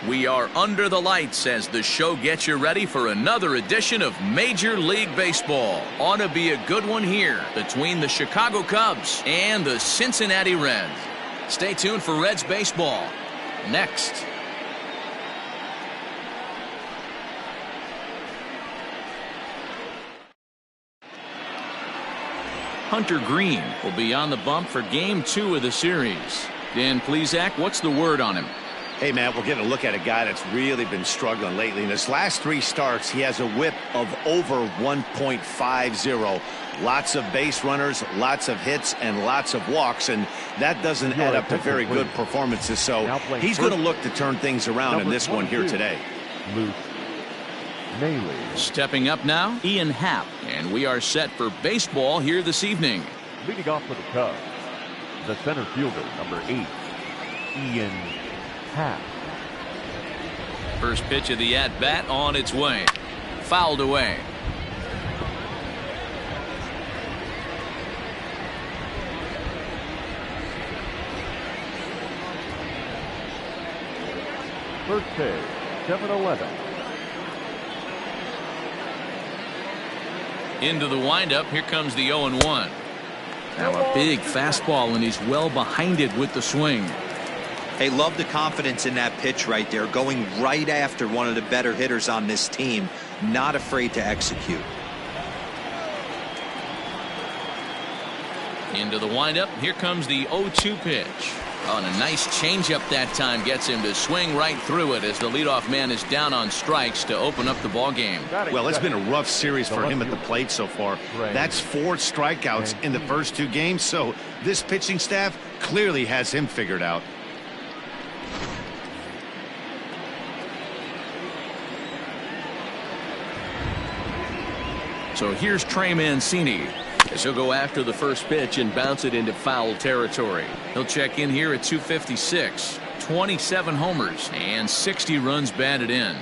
We are under the lights as the show gets you ready for another edition of Major League Baseball. Ought to be a good one here between the Chicago Cubs and the Cincinnati Reds. Stay tuned for Reds baseball next. Hunter Greene will be on the bump for Game 2 of the series. Dan Plesac, what's the word on him? Hey, man, we're getting a look at a guy that's really been struggling lately. In his last 3 starts, he has a whip of over 1.50. Lots of base runners, lots of hits, and lots of walks, and that doesn't add up to very good performances. So he's going to look to turn things around in this one here today. Smyly. Stepping up now, Ian Happ, and we are set for baseball here this evening. Leading off for the Cubs, the center fielder, number 8, Ian Happ. First pitch of the at-bat on its way. Fouled away. First pitch, 7-11. Into the windup. Here comes the 0-1. Now a big fastball, and he's well behind it with the swing. Hey, love the confidence in that pitch right there. Going right after one of the better hitters on this team. Not afraid to execute. Into the windup. Here comes the 0-2 pitch. Oh, and a nice changeup that time gets him to swing right through it as the leadoff man is down on strikes to open up the ball game. Well, it's been a rough series for him at the plate so far. That's 4 strikeouts in the first 2 games, so this pitching staff clearly has him figured out. So here's Trey Mancini as he'll go after the first pitch and bounce it into foul territory. He'll check in here at 256. 27 homers and 60 runs batted in.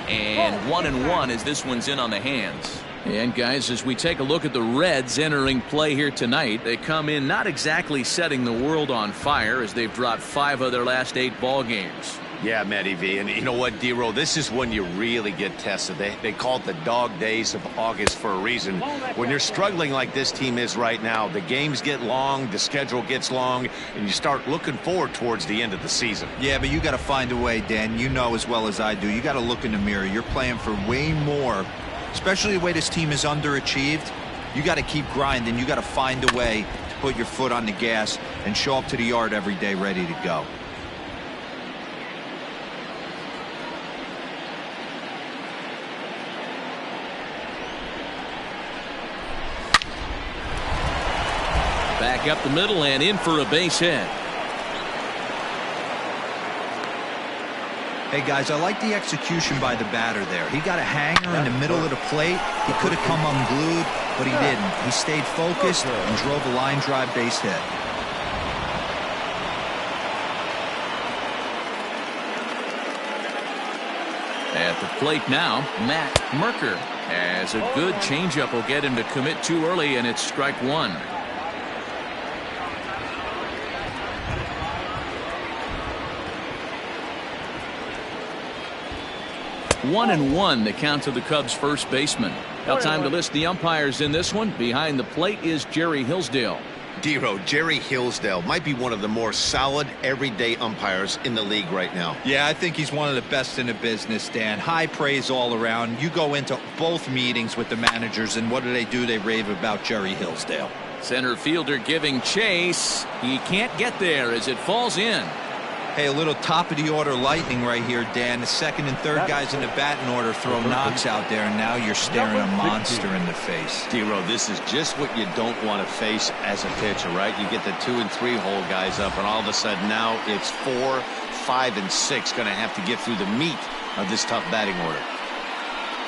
And 1-1 as this one's in on the hands. And guys, as we take a look at the Reds entering play here tonight, they come in not exactly setting the world on fire as they've dropped 5 of their last 8 ball games. Yeah, Matty V, and you know what, D-Roll, this is when you really get tested. They call it the dog days of August for a reason. When you're struggling like this team is right now, the games get long, the schedule gets long, and you start looking forward towards the end of the season. Yeah, but you got to find a way, Dan. You know as well as I do. You got to look in the mirror. You're playing for way more, especially the way this team is underachieved. You got to keep grinding. You got to find a way to put your foot on the gas and show up to the yard every day ready to go. Back up the middle and in for a base hit. Hey guys, I like the execution by the batter there. He got a hanger in the middle of the plate. He could have come unglued, but he didn't. He stayed focused and drove a line drive base hit. At the plate now, Matt Merker, as a good changeup will get him to commit too early, and it's strike 1. One and one, the count to the Cubs first baseman. Now time to list the umpires in this one. Behind the plate is Jerry Hillsdale. D-Roll, Jerry Hillsdale might be one of the more solid everyday umpires in the league right now. Yeah, I think he's one of the best in the business, Dan. High praise all around. You go into both meetings with the managers, and what do? They rave about Jerry Hillsdale. Center fielder giving chase. He can't get there as it falls in. Hey, a little top-of-the-order lightning right here, Dan. The second and third guys in the batting order throw knocks out there, and now you're staring a monster in the face. D-Roll, this is just what you don't want to face as a pitcher, right? You get the 2 and 3 hole guys up, and all of a sudden now it's 4, 5, and 6 going to have to get through the meat of this tough batting order.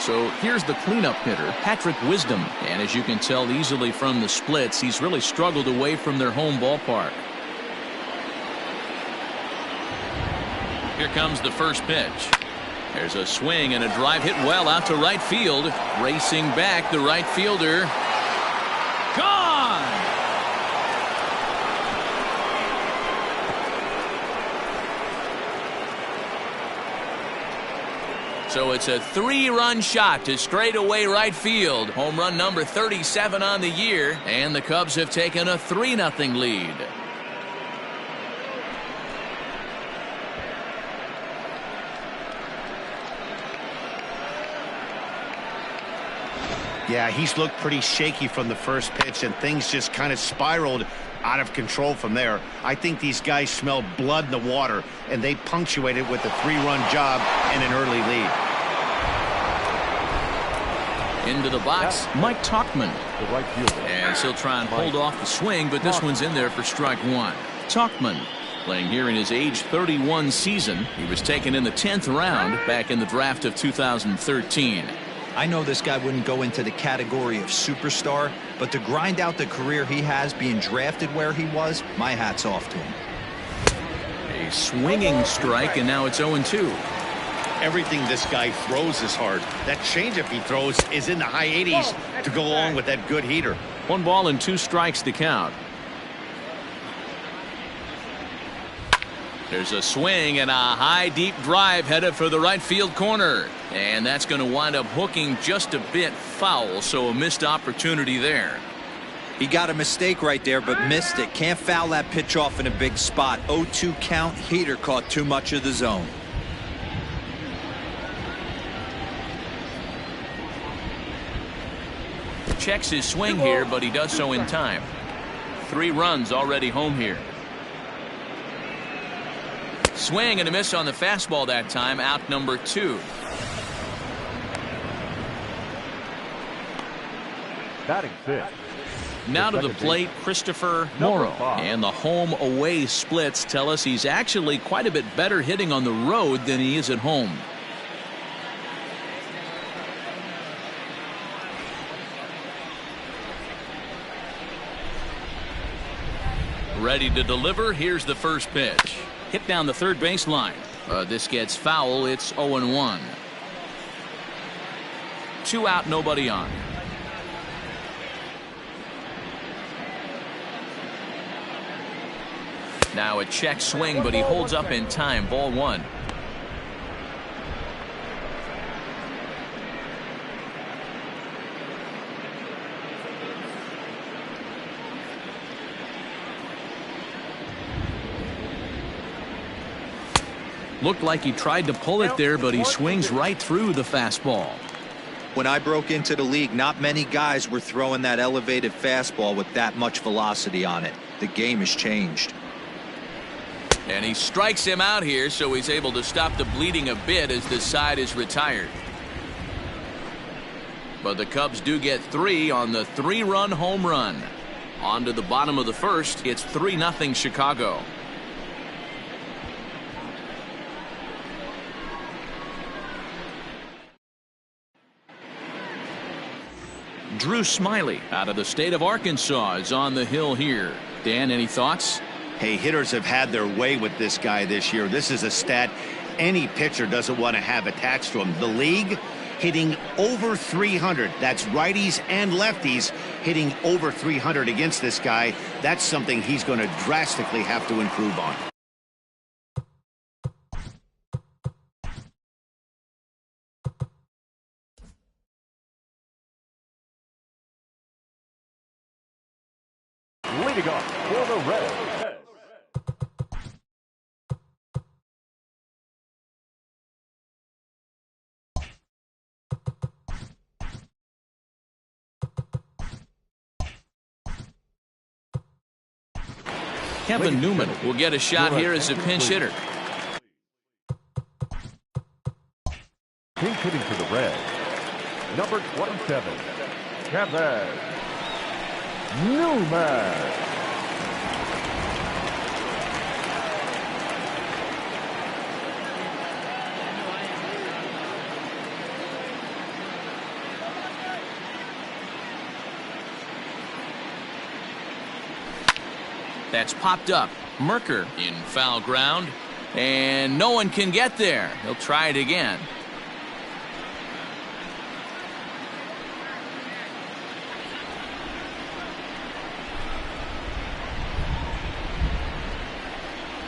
So here's the cleanup hitter, Patrick Wisdom. And as you can tell easily from the splits, he's really struggled away from their home ballpark. Here comes the first pitch. There's a swing and a drive hit well out to right field. Racing back, the right fielder. Gone! So it's a 3-run shot to straightaway right field. Home run number 37 on the year. And the Cubs have taken a 3-0 lead. Yeah, he's looked pretty shaky from the first pitch, and things just kind of spiraled out of control from there. I think these guys smelled blood in the water, and they punctuated with a 3-run job and an early lead. Into the box, Mike Tauchman. The right fielder. And he'll try and hold off the swing, but this one's in there for strike one. Tauchman, playing here in his age 31 season. He was taken in the 10th round back in the draft of 2013. I know this guy wouldn't go into the category of superstar, but to grind out the career he has being drafted where he was, my hat's off to him. A swinging strike, and now it's 0-2. Everything this guy throws is hard. That changeup he throws is in the high 80s to go along with that good heater. 1 ball and 2 strikes to count. There's a swing and a high deep drive headed for the right field corner. And that's going to wind up hooking just a bit foul, so a missed opportunity there. He got a mistake right there, but missed it. Can't foul that pitch off in a big spot. 0-2 count. Heater caught too much of the zone. Checks his swing here, but he does so in time. 3 runs already home here. Swing and a miss on the fastball that time. Out number 2. Batting 5th. Now to the plate, Christopher Morrow. And the home-away splits tell us he's actually quite a bit better hitting on the road than he is at home. Ready to deliver. Here's the first pitch. Hit down the third baseline. This gets foul. It's 0-1. 2 out, nobody on. Now a check swing, but he holds up in time. Ball 1. Looked like he tried to pull it there, but he swings right through the fastball. When I broke into the league, not many guys were throwing that elevated fastball with that much velocity on it. The game has changed. And he strikes him out here, so he's able to stop the bleeding a bit as the side is retired. But the Cubs do get 3 on the 3-run home run. On to the bottom of the first. It's 3-0 Chicago. Drew Smyly out of the state of Arkansas is on the hill here. Dan, any thoughts? Hey, hitters have had their way with this guy this year. This is a stat any pitcher doesn't want to have attached to him. The league hitting over 300. That's righties and lefties hitting over 300 against this guy. That's something he's going to drastically have to improve on. Leading off for the Reds. Kevin Newman will get a shot here as a pinch hitter. Pinch hitting for the Reds, number 27, Kevin Newman. That's popped up. Merker in foul ground, and no one can get there. He'll try it again.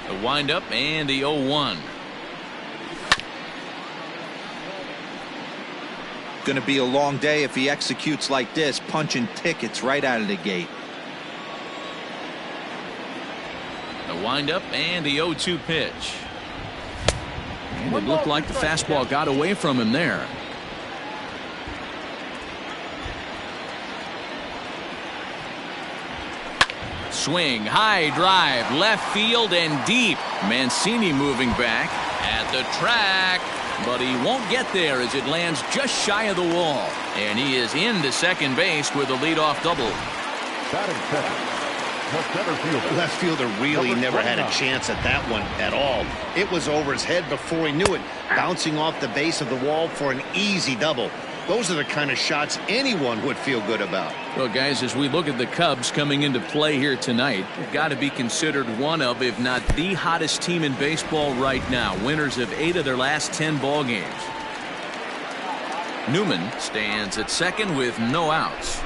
The windup and the 0-1. Going to be a long day if he executes like this, punching tickets right out of the gate. The windup and the 0-2 pitch. And it looked like the fastball got away from him there. Swing, high drive, left field and deep. Mancini moving back at the track, but he won't get there as it lands just shy of the wall. And he is into second base with a leadoff double. Batting second, the center fielder. Left fielder really never had a chance at that one at all. It was over his head before he knew it, bouncing off the base of the wall for an easy double. Those are the kind of shots anyone would feel good about. Well, guys, as we look at the Cubs coming into play here tonight, they've got to be considered one of, if not the hottest team in baseball right now. Winners of 8 of their last 10 ball games. Newman stands at second with no outs.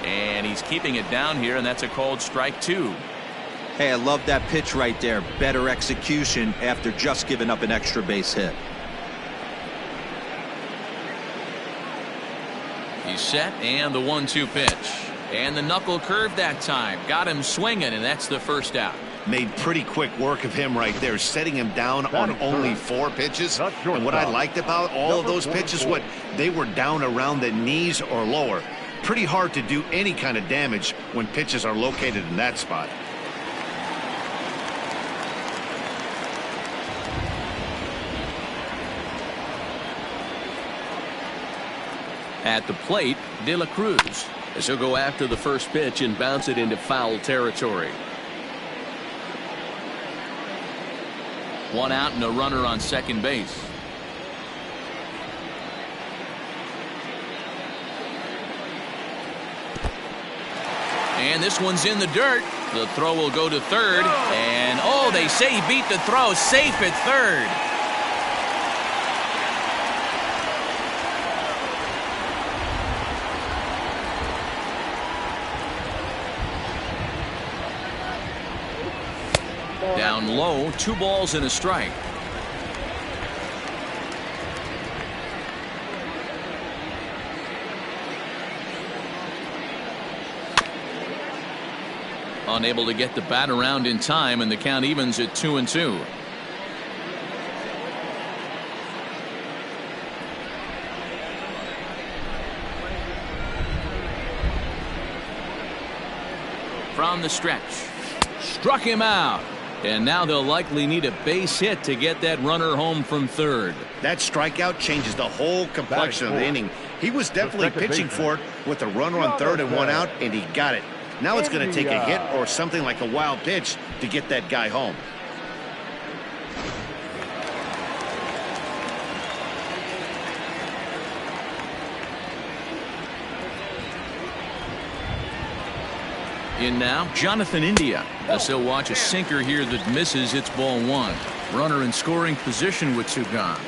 And he's keeping it down here, and that's a called strike 2. Hey, I love that pitch right there. Better execution after just giving up an extra base hit. He's set, and the 1-2 pitch. And the knuckle curve that time. Got him swinging, and that's the first out. Made pretty quick work of him right there, setting him down on only 4 pitches. And what I liked about all of those pitches, they were down around the knees or lower. Pretty hard to do any kind of damage when pitches are located in that spot. At the plate, De La Cruz, as he'll go after the first pitch and bounce it into foul territory. 1 out and a runner on second base. And this one's in the dirt. The throw will go to third. And, oh, they say he beat the throw. Safe at third. Down low, 2 balls and a strike. Unable to get the bat around in time, and the count evens at 2-2. From the stretch, struck him out. And now they'll likely need a base hit to get that runner home from third. That strikeout changes the whole complexion of the inning. He was definitely pitching for it with a runner on third and 1 out, and he got it. Now it's going to take a hit or something like a wild pitch to get that guy home. In now, Jonathan India, as he'll watch a sinker here that misses. It's ball 1. Runner in scoring position with 2 gone.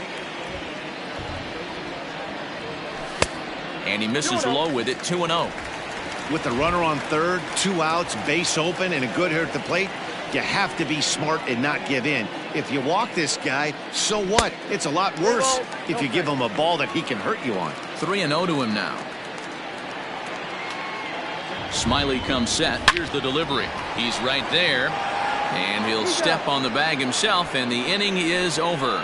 And he misses low with it, 2-0. With the runner on third, 2 outs, base open, and a good hitter at the plate, you have to be smart and not give in. If you walk this guy, so what? It's a lot worse if you give him a ball that he can hurt you on. 3-0 to him now. Smyly comes set. Here's the delivery. He's right there. And he'll step on the bag himself, and the inning is over.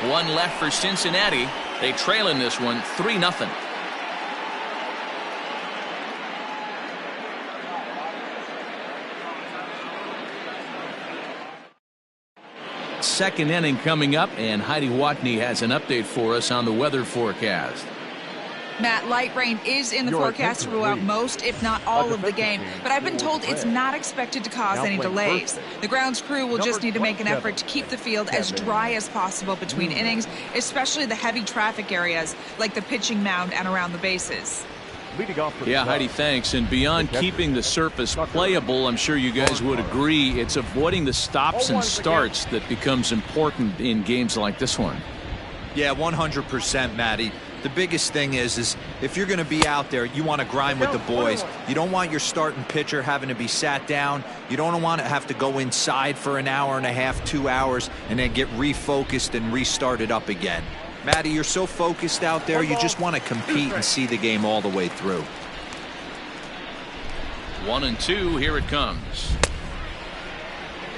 1 left for Cincinnati. They trail in this one 3-0. Second inning coming up, and Heidi Watney has an update for us on the weather forecast. Matt, light rain is in the forecast throughout most, if not all, of the game, but I've been told it's not expected to cause any delays. The grounds crew will just need to make an effort to keep the field as dry as possible between innings, especially the heavy traffic areas like the pitching mound and around the bases. Yeah, Heidi, thanks. And beyond keeping the surface playable, I'm sure you guys would agree, it's avoiding the stops and starts that becomes important in games like this one. Yeah, 100%, Matty. the biggest thing is if you're going to be out there, you want to grind with the boys. You don't want your starting pitcher having to be sat down. You don't want to have to go inside for an hour and a half, 2 hours, and then get refocused and restarted up again. Matty, you're so focused out there, you just want to compete and see the game all the way through. 1-2, here it comes.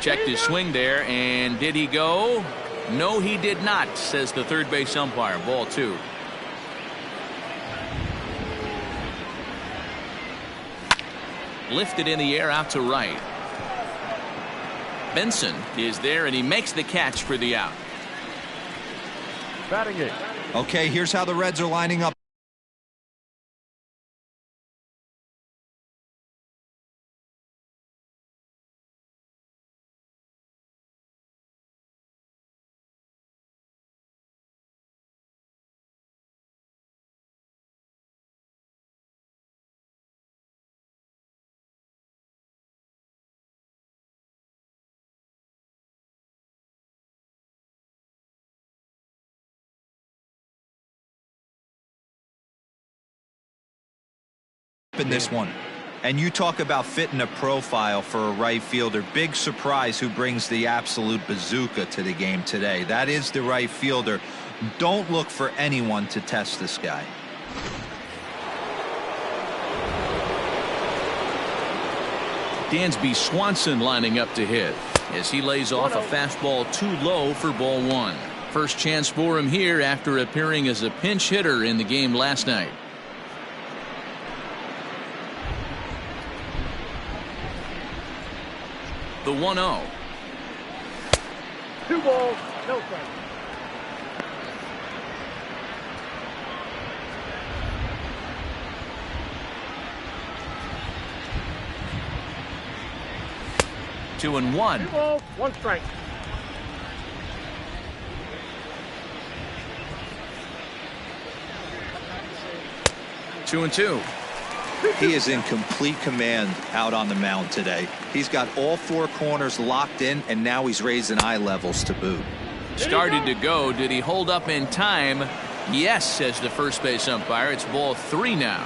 Checked his swing there, and did he go? No, he did not, says the third base umpire. Ball 2. Lifted in the air out to right. Benson is there, and he makes the catch for the out. Batting it. Okay, here's how the Reds are lining up. In this one, and you talk about fitting a profile for a right fielder. Big surprise who brings the absolute bazooka to the game today. That is the right fielder. Don't look for anyone to test this guy. Dansby Swanson lining up to hit as he lays off a fastball too low for ball 1. First chance for him here after appearing as a pinch hitter in the game last night. The 1-0. 2 balls, no strikes. Two and 1. 2 balls, 1 strike. Two and 2. He is in complete command out on the mound today. He's got all 4 corners locked in, and now he's raising eye levels to boot. Started to go. Did he hold up in time? Yes, says the first base umpire. It's ball 3 now.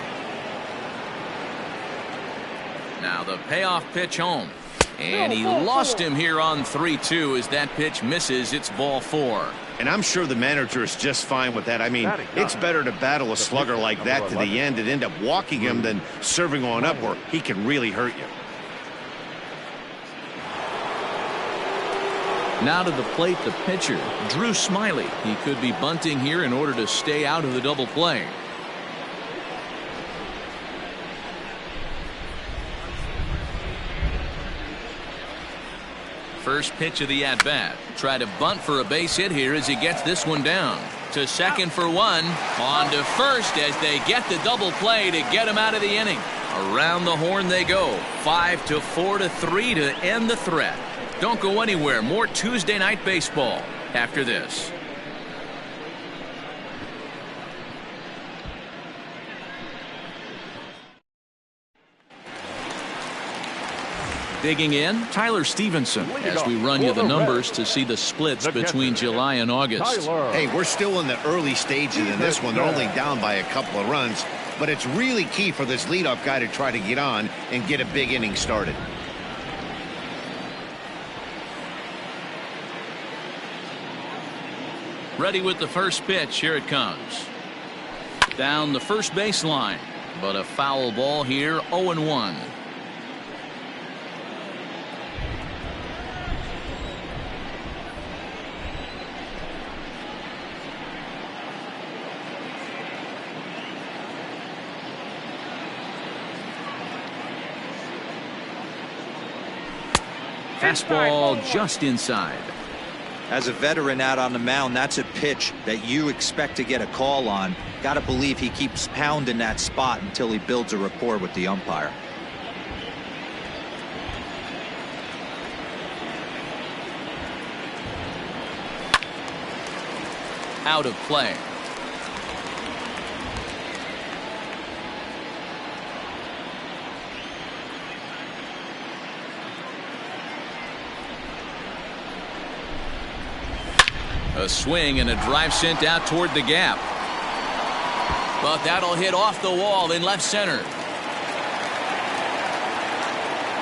Now the payoff pitch home. And he lost him here on 3-2 as that pitch misses. It's ball 4. And I'm sure the manager is just fine with that. I mean, it's better to battle a slugger like that to the end and end up walking him than serving on up where he can really hurt you. Now to the plate, the pitcher, Drew Smyly. He could be bunting here in order to stay out of the double play. First pitch of the at-bat. Try to bunt for a base hit here as he gets this one down. To second for 1. On to first as they get the double play to get him out of the inning. Around the horn they go. 5-4 to 3 to end the threat. Don't go anywhere. More Tuesday night baseball after this. Digging in, Tyler Stevenson, as we run you the numbers to see the splits between July and August. Hey, we're still in the early stages in this one. They're only down by a couple of runs, but it's really key for this leadoff guy to try to get on and get a big inning started. Ready with the first pitch. Here it comes. Down the first baseline, but a foul ball here. 0-1. Fastball just inside. As a veteran out on the mound, that's a pitch that you expect to get a call on. Got to believe he keeps pounding that spot until he builds a rapport with the umpire. Out of play. A swing and a drive sent out toward the gap. But that'll hit off the wall in left center.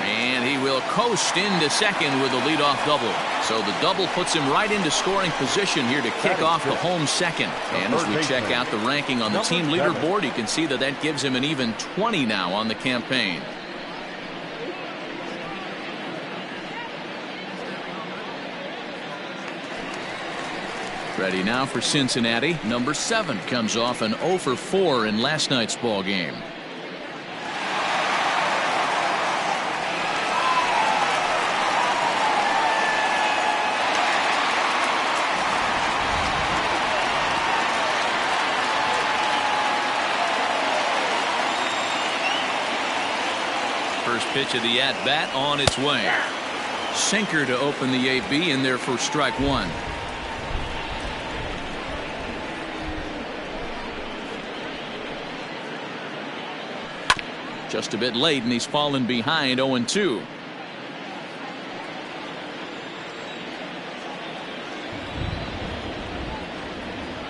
And he will coast into second with a leadoff double. So the double puts him right into scoring position here to kick off the home second. And as we check out the ranking on the team leaderboard, you can see that that gives him an even 20 now on the campaign. Ready now for Cincinnati. Number 7 comes off an 0 for 4 in last night's ball game. First pitch of the at-bat on its way. Sinker to open the AB in there for strike 1. Just a bit late, and he's fallen behind 0-2.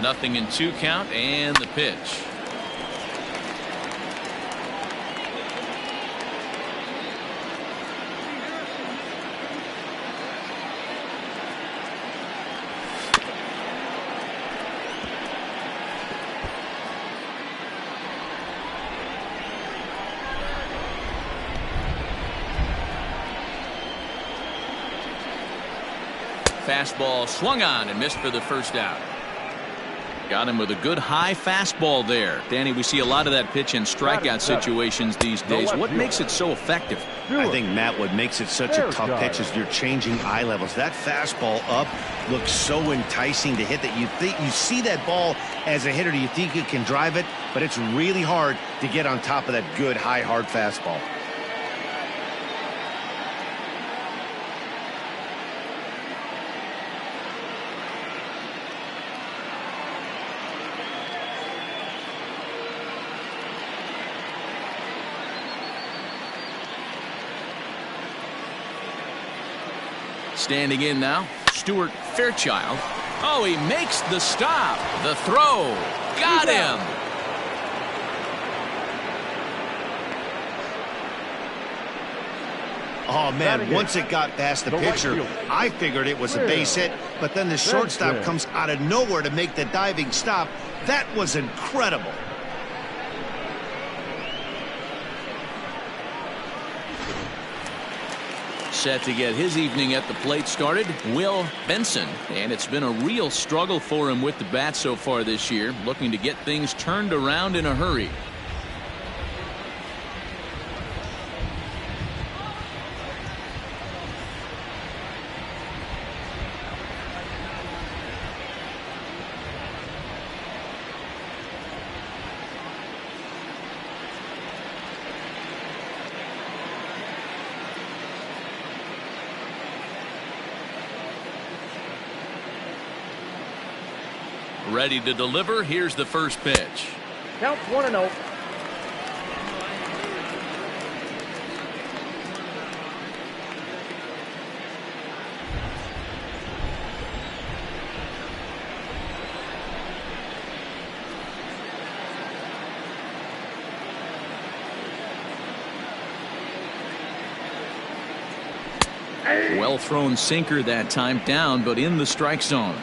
Nothing in 2 count, and the pitch. Fastball swung on and missed for the first out. Got him with a good high fastball there. Danny, we see a lot of that pitch in strikeout situations these days. What makes it so effective? I think, Matt, what makes it such a tough pitch is you're changing eye levels. That fastball up looks so enticing to hit that you see that ball as a hitter. You think you can drive it, but it's really hard to get on top of that good high hard fastball. Standing in now, Stuart Fairchild. Oh, he makes the stop. The throw. Got him. Oh, man, once it got past the pitcher, I figured it was a base hit, but then the shortstop comes out of nowhere to make the diving stop. That was incredible. Set to get his evening at the plate started, Will Benson. And it's been a real struggle for him with the bat so far this year, looking to get things turned around in a hurry. Ready to deliver. Here's the first pitch. Count 1-0. Well thrown sinker that time, down but in the strike zone.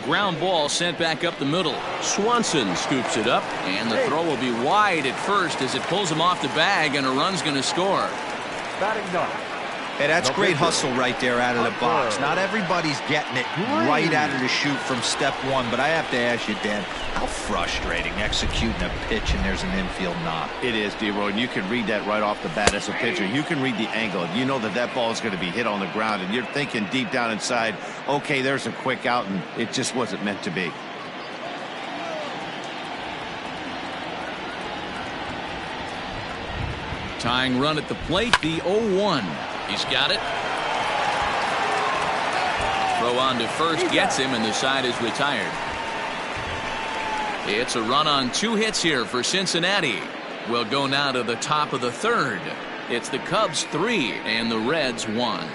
Ground ball sent back up the middle. Swanson scoops it up, and the throw will be wide at first as it pulls him off the bag, and a run's going to score. Batting ninth. Hey, that's great hustle right there out of the box. Not everybody's getting it right out of the chute from step one, but I have to ask you, Dan, how frustrating executing a pitch and there's an infield knock. It is, D-Roy, and you can read that right off the bat as a pitcher. You can read the angle. You know that that ball is going to be hit on the ground, and you're thinking deep down inside, okay, there's a quick out, and it just wasn't meant to be. Tying run at the plate, the 0-1. He's got it. Throw on to first gets him, and the side is retired. It's a run on 2 hits here for Cincinnati. We'll go now to the top of the 3rd. It's the Cubs 3 and the Reds 1.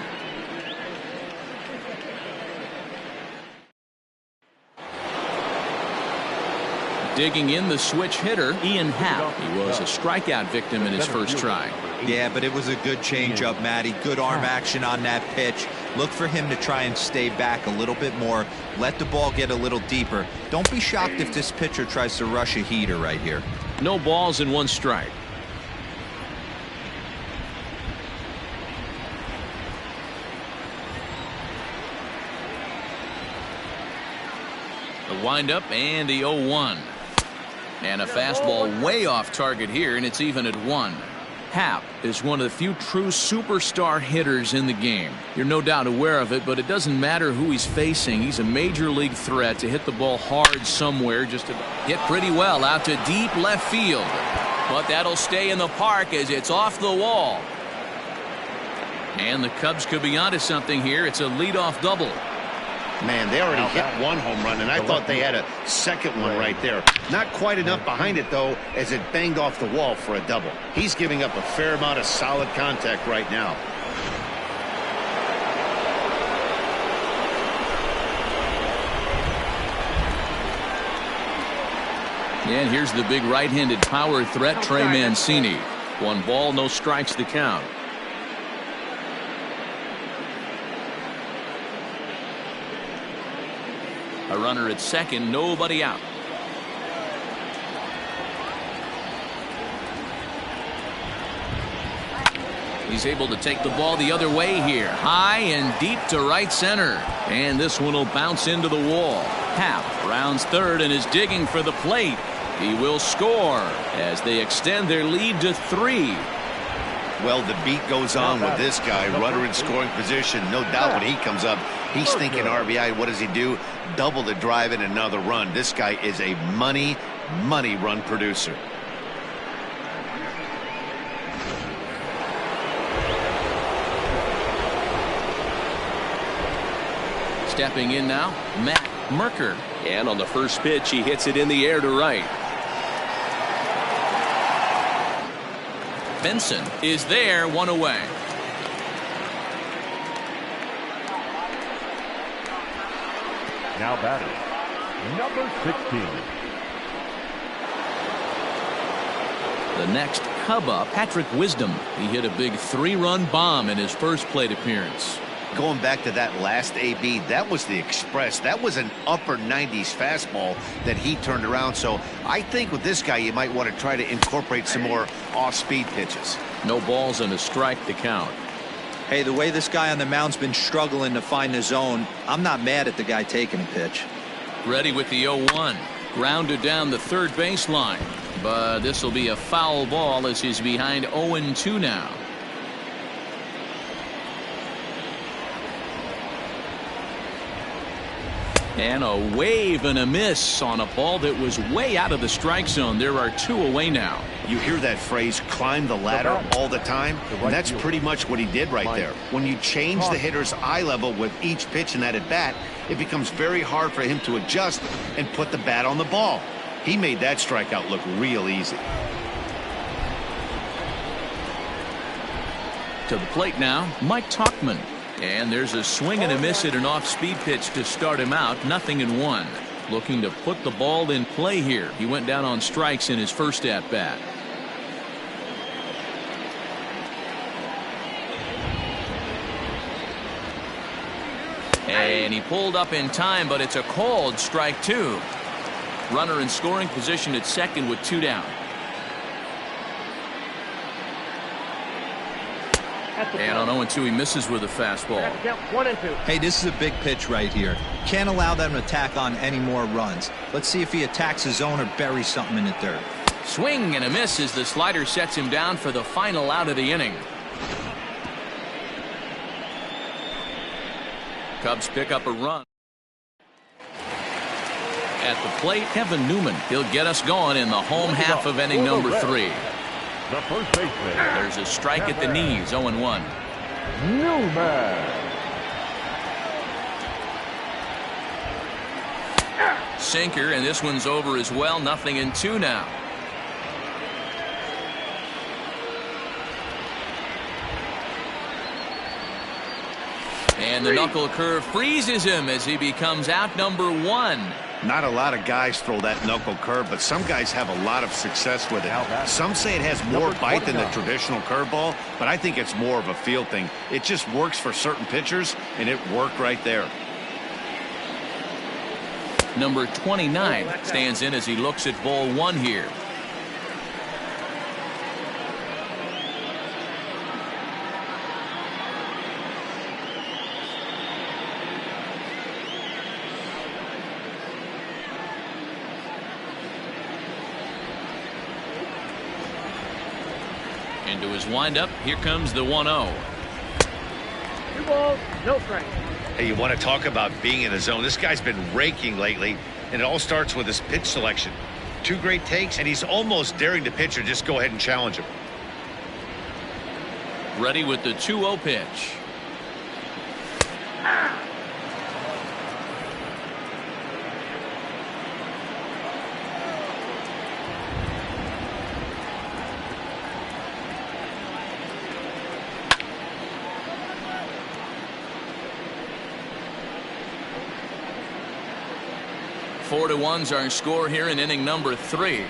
Digging in the switch hitter, Ian Happ. He was a strikeout victim in his first try. Yeah, but it was a good changeup, Matty. Good arm action on that pitch. Look for him to try and stay back a little bit more. Let the ball get a little deeper. Don't be shocked if this pitcher tries to rush a heater right here. No balls and 1 strike. The windup and the 0-1. And a fastball way off target here, and it's even at 1. Happ is one of the few true superstar hitters in the game. You're no doubt aware of it, but it doesn't matter who he's facing. He's a major league threat to hit the ball hard somewhere. Just to hit pretty well out to deep left field. But that'll stay in the park as it's off the wall. And the Cubs could be onto something here. It's a leadoff double. Man, they already hit 1 home run, and I thought they had a second one right there. Not quite enough behind it, though, as it banged off the wall for a double. He's giving up a fair amount of solid contact right now. And here's the big right-handed power threat, Trey Mancini. 1 ball, no strikes to count. A runner at second, nobody out. He's able to take the ball the other way here. High and deep to right center. And this one will bounce into the wall. Happ rounds 3rd and is digging for the plate. He will score as they extend their lead to 3. Well, the beat goes on with this guy. Runner in scoring position. No doubt when he comes up, he's thinking RBI. What does he do? Double the drive and another run. This guy is a money run producer. Stepping in now, Matt Merker. And on the first pitch, he hits it in the air to right. Benson is there, 1 away. Now batting, number 16. The next Cub up, Patrick Wisdom. He hit a big 3-run bomb in his first plate appearance. Going back to that last AB, that was the express. That was an upper 90s fastball that he turned around. So I think with this guy, you might want to try to incorporate some more off-speed pitches. No balls and a strike to count. Hey, the way this guy on the mound's been struggling to find the zone, I'm not mad at the guy taking a pitch. Ready with the 0-1. Grounded down the 3rd baseline. But this will be a foul ball as he's behind 0-2 now. And a wave and a miss on a ball that was way out of the strike zone. There are 2 away now. You hear that phrase, climb the ladder, all the time? And that's pretty much what he did right there. When you change the hitter's eye level with each pitch in that at bat, it becomes very hard for him to adjust and put the bat on the ball. He made that strikeout look real easy. To the plate now, Mike Tauchman. And there's a swing and a miss at an off-speed pitch to start him out. 0-1. Looking to put the ball in play here. He went down on strikes in his first at-bat. And he pulled up in time, but it's a called strike 2. Runner in scoring position at second with 2 down. And on 0-2, he misses with a fastball. 1-2. Hey, this is a big pitch right here. Can't allow them to tack on any more runs. Let's see if he attacks his zone or buries something in the dirt. Swing and a miss as the slider sets him down for the final out of the inning. Cubs pick up a run. At the plate, Kevin Newman. He'll get us going in the home half of inning number 3. The first baseman. There's a strike at the knees, 0-1. Newman. Sinker, and this one's over as well. 0-2 now. And the knuckle curve freezes him as he becomes out number 1. Not a lot of guys throw that knuckle curve, but some guys have a lot of success with it. Some say it has more bite than the traditional curveball, but I think it's more of a feel thing. It just works for certain pitchers, and it worked right there. Number 29 stands in as he looks at ball 1 here. Into his windup, here comes the 1-0. 2 balls, no strikes. Hey, you want to talk about being in the zone? This guy's been raking lately, and it all starts with his pitch selection. 2 great takes, and he's almost daring the pitcher just go ahead and challenge him. Ready with the 2-0 pitch. Four to 1's our score here in inning number 3.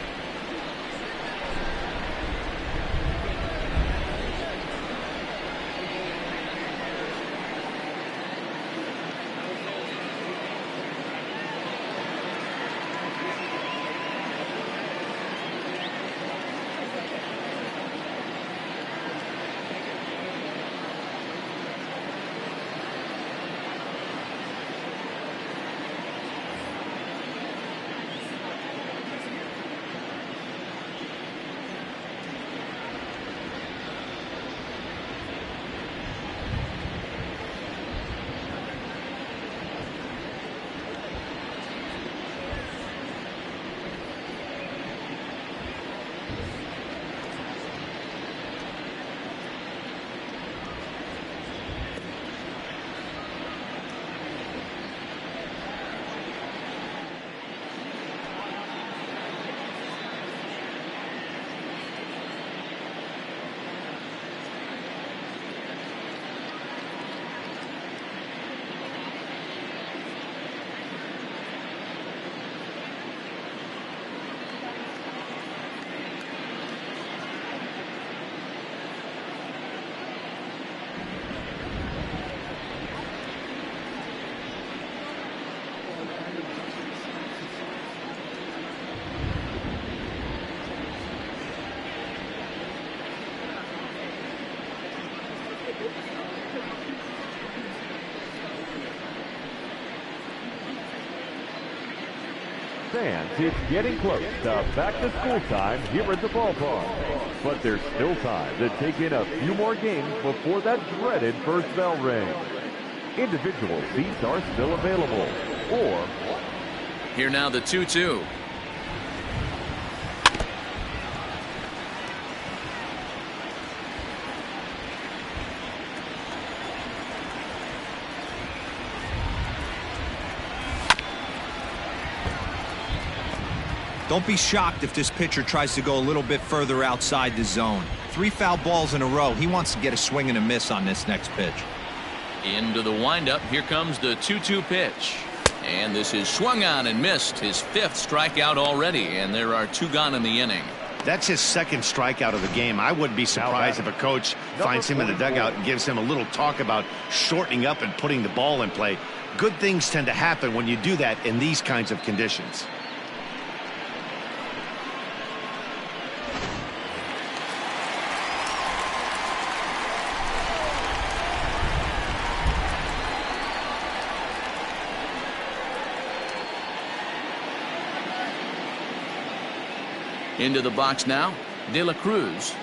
Fans, it's getting close to back-to-school time here at the ballpark. But there's still time to take in a few more games before that dreaded first bell rings. Individual seats are still available. Or... Here now the 2-2. Don't be shocked if this pitcher tries to go a little bit further outside the zone. 3 foul balls in a row. He wants to get a swing and a miss on this next pitch. Into the windup. Here comes the 2-2 pitch. And this is swung on and missed. His 5th strikeout already. And there are 2 gone in the inning. That's his 2nd strikeout of the game. I wouldn't be surprised if a coach finds him in the dugout and gives him a little talk about shortening up and putting the ball in play. Good things tend to happen when you do that in these kinds of conditions. Into the box now, De La Cruz.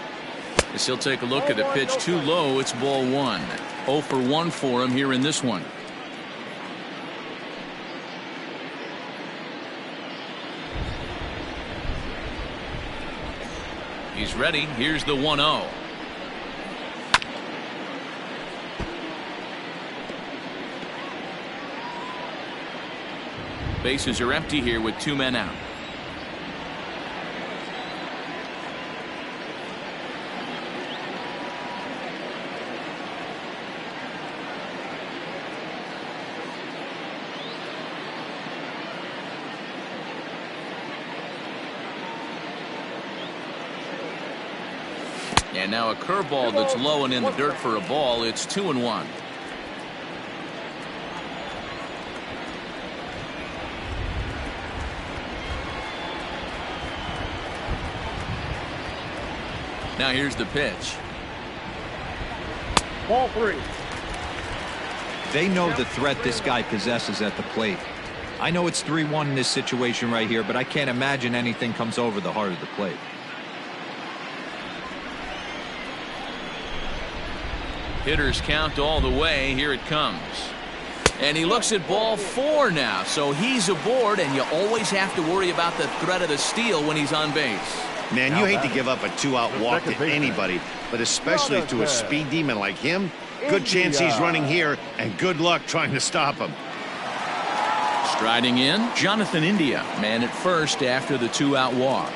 As he'll take a look at a pitch too low, it's ball 1. 0 for 1 for him here in this one. He's ready. Here's the 1-0. Bases are empty here with 2 men out. And now a curveball that's low and in the dirt for a ball. It's 2-1. Now here's the pitch. Ball 3. They know the threat this guy possesses at the plate. I know it's 3-1 in this situation right here, but I can't imagine anything comes over the heart of the plate. Hitters count all the way. Here it comes. And he looks at ball 4 now. So he's aboard, and you always have to worry about the threat of the steal when he's on base. Man, you hate to give up a 2-out walk to anybody, but especially to a speed demon like him. Good chance he's running here, and good luck trying to stop him. Striding in, Jonathan India, man at first after the 2-out walk.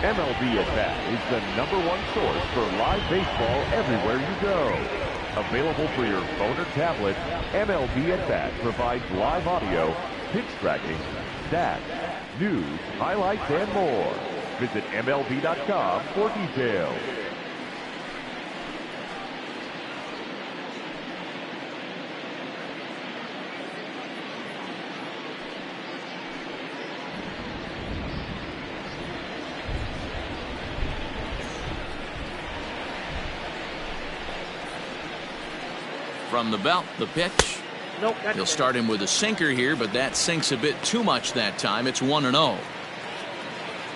MLB At Bat is the #1 source for live baseball everywhere you go. Available for your phone or tablet, MLB At Bat provides live audio, pitch tracking, stats, news, highlights, and more. Visit MLB.com for details. From the belt, the pitch. Nope. He'll start him with a sinker here, but that sinks a bit too much that time. It's 1-0.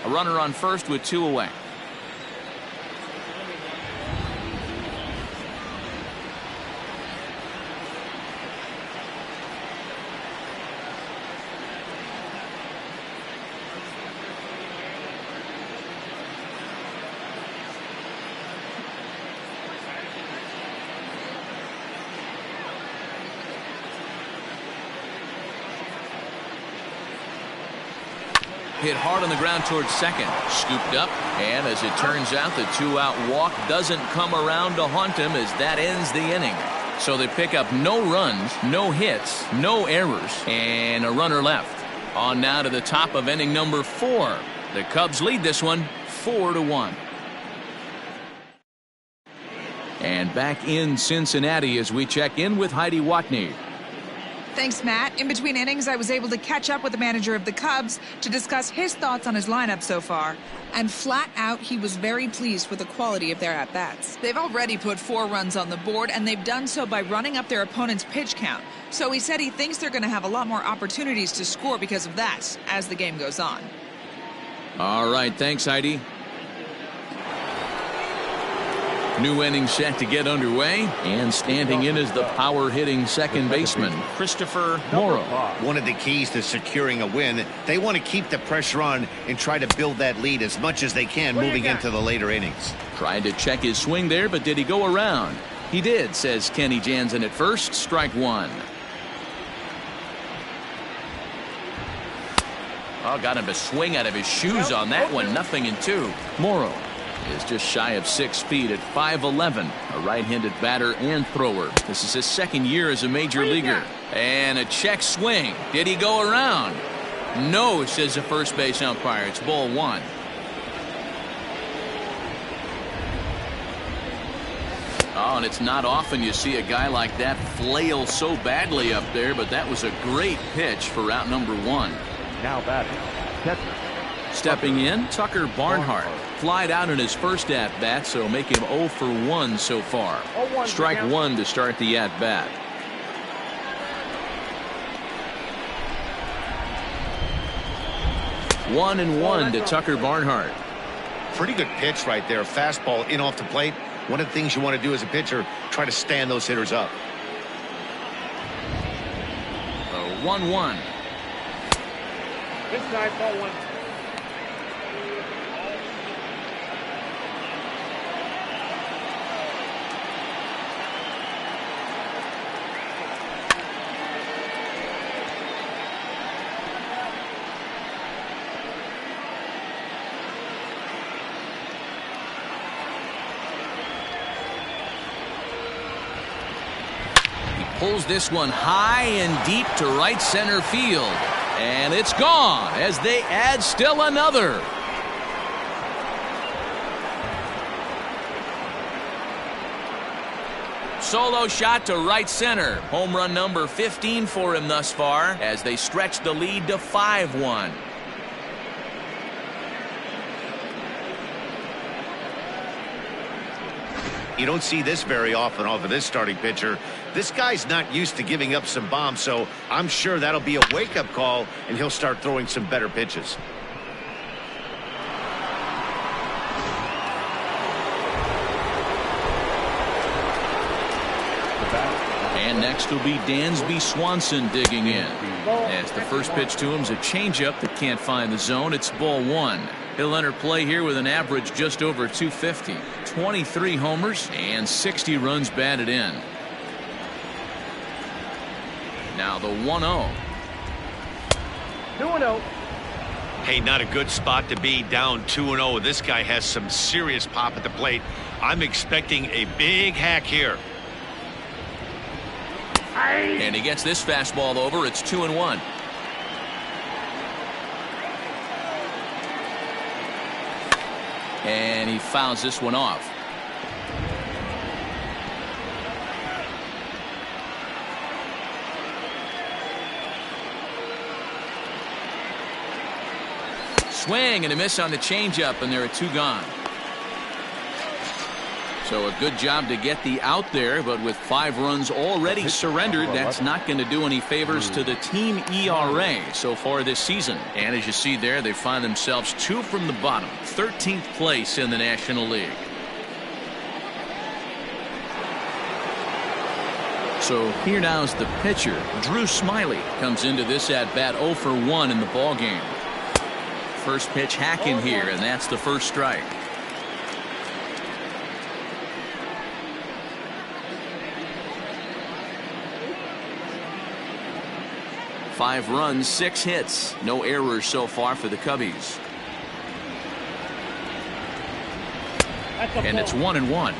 A runner on first with 2 away. Hit hard on the ground towards second. Scooped up, and as it turns out, the 2-out walk doesn't come around to haunt him as that ends the inning. So they pick up no runs, no hits, no errors, and a runner left. On now to the top of inning number 4. The Cubs lead this one 4-1. And back in Cincinnati as we check in with Heidi Watney. Thanks, Matt. In between innings, I was able to catch up with the manager of the Cubs to discuss his thoughts on his lineup so far. And flat out, he was very pleased with the quality of their at-bats. They've already put 4 runs on the board, and they've done so by running up their opponent's pitch count. So he said he thinks they're going to have a lot more opportunities to score because of that as the game goes on. All right, thanks, Heidi. New inning set to get underway, and standing in is the power-hitting second baseman, Christopher Morrow. One of the keys to securing a win, they want to keep the pressure on and try to build that lead as much as they can moving into the later innings. Tried to check his swing there, but did he go around? He did, says Kenny Jansen at first. Strike one. Oh, got him to swing out of his shoes on that one. 0-2. Morrow is just shy of 6 feet at 5'11", a right-handed batter and thrower. This is his second year as a major leaguer. And a check swing. Did he go around? No, says the first base umpire. It's ball one. Oh, and it's not often you see a guy like that flail so badly up there, but that was a great pitch for out number one. Now batting, catcher. Stepping in, Tucker Barnhart. Flied out in his first at-bat, so make him 0 for 1 so far. Strike one to start the at-bat. One and one to Tucker Barnhart. Pretty good pitch right there. Fastball in off the plate. One of the things you want to do as a pitcher, try to stand those hitters up. 1-1. This side, ball one. Pulls this one high and deep to right center field. And it's gone as they add still another. Solo shot to right center. Home run number 15 for him thus far as they stretch the lead to 5-1. You don't see this very often off of this starting pitcher. This guy's not used to giving up some bombs, so I'm sure that'll be a wake-up call, and he'll start throwing some better pitches. And next will be Dansby Swanson digging in. As the first pitch to him's a changeup that can't find the zone. It's ball one. He'll enter play here with an average just over 250. 23 homers and 60 runs batted in. Now the 1-0. 2-0. Hey, not a good spot to be, down 2-0. This guy has some serious pop at the plate. I'm expecting a big hack here. And he gets this fastball over. It's 2-1. And he fouls this one off. Swing and a miss on the changeup, and there are two gone. So a good job to get the out there, but with 5 runs already surrendered, that's not going to do any favors to the team ERA so far this season. And as you see there, they find themselves 2 from the bottom, 13th place in the National League. So here now is the pitcher, Drew Smyly, comes into this at bat 0 for 1 in the ball game. First pitch hacking here, and that's the first strike. Five runs, 6 hits, no errors so far for the Cubbies. And it's 1-1.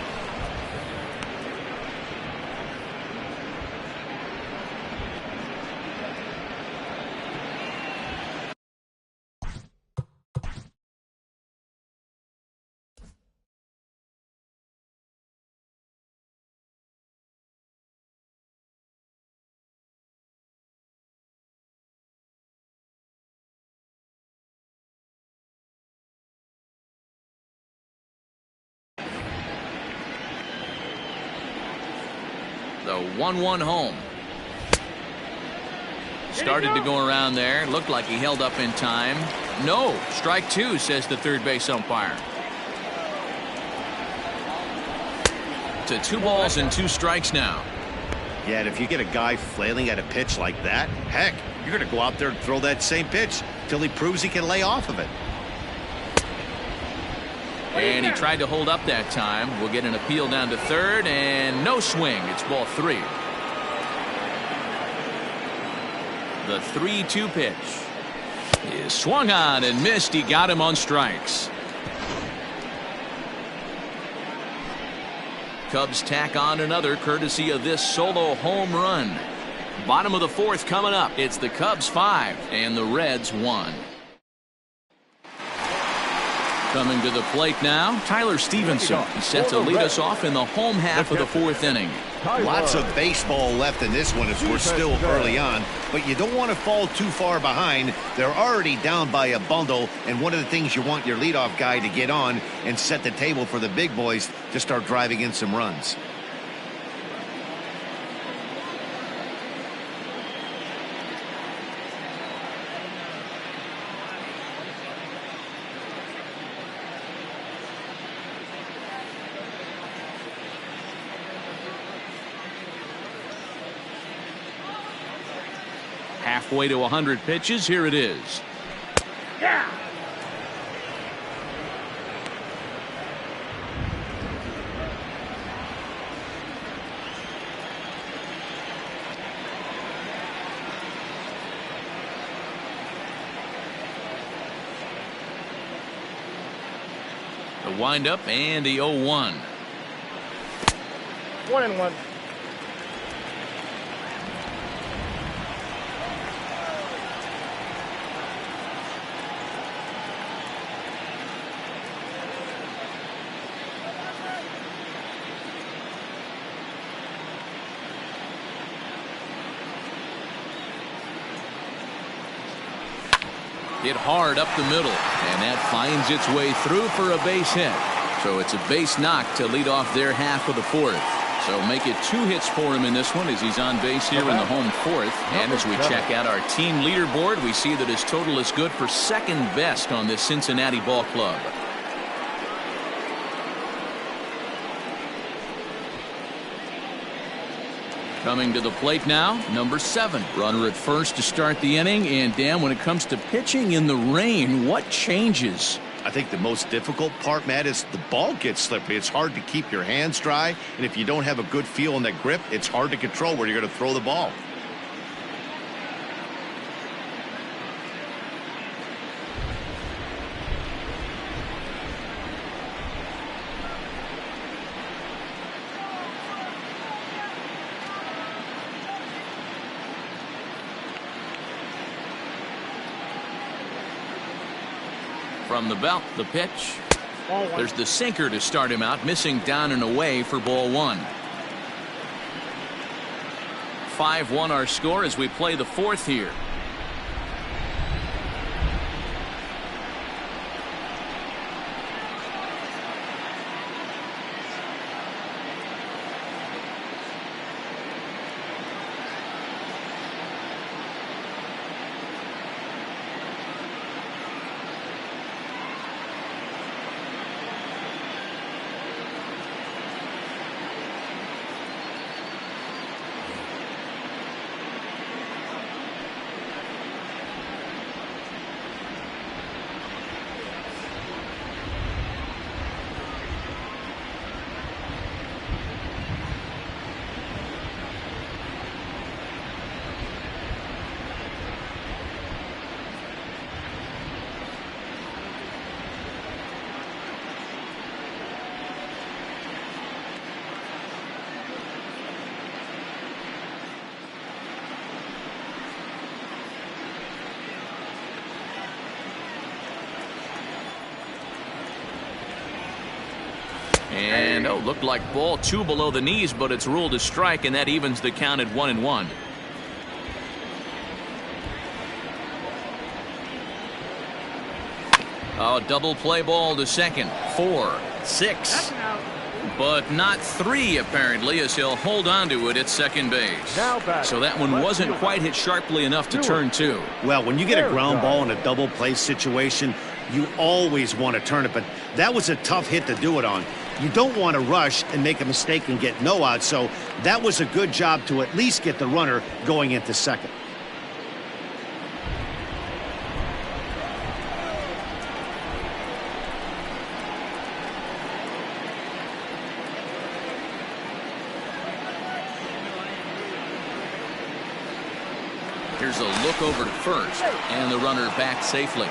The 1-1 home. Started to go around there. Looked like he held up in time. No. Strike 2, says the third base umpire. To 2 balls and 2 strikes now. Yeah, and if you get a guy flailing at a pitch like that, heck, you're going to go out there and throw that same pitch till he proves he can lay off of it. And he tried to hold up that time. We'll get an appeal down to third, and no swing. It's ball 3. The 3-2 pitch is swung on and missed. He got him on strikes. Cubs tack on another courtesy of this solo home run. Bottom of the 4th coming up. It's the Cubs 5 and the Reds 1. Coming to the plate now, Tyler Stevenson. He's set to lead us off in the home half of the 4th inning. Lots of baseball left in this one as we're still early on, but you don't want to fall too far behind. They're already down by a bundle, and one of the things you want your leadoff guy to get on and set the table for the big boys to start driving in some runs. Halfway to 100 pitches. Here it is. Yeah. The windup and the 0-1. 1-1. Hit hard up the middle, and that finds its way through for a base hit. So it's a base knock to lead off their half of the 4th. So make it 2 hits for him in this one as he's on base here in the home 4th. And as we check out our team leaderboard, we see that his total is good for 2nd best on this Cincinnati ball club. Coming to the plate now, number 7. Runner at first to start the inning. And Dan, when it comes to pitching in the rain, what changes? I think the most difficult part, Matt, is the ball gets slippery. It's hard to keep your hands dry, and if you don't have a good feel in that grip, it's hard to control where you're going to throw the ball. From the belt, the pitch. There's the sinker to start him out, missing down and away for ball 1. 5-1 our score as we play the 4th here. And looked like ball 2 below the knees, but it's ruled a strike, and that evens the count at 1-1. Double play ball to second. 4, 6, but not 3 apparently, as he'll hold on to it at second base. So that one wasn't quite hit sharply enough to turn 2. Well, when you get a ground ball in a double play situation, you always want to turn it, but that was a tough hit to do it on. You don't want to rush and make a mistake and get no out, so that was a good job to at least get the runner going into second. Here's a look over to first, and the runner back safely.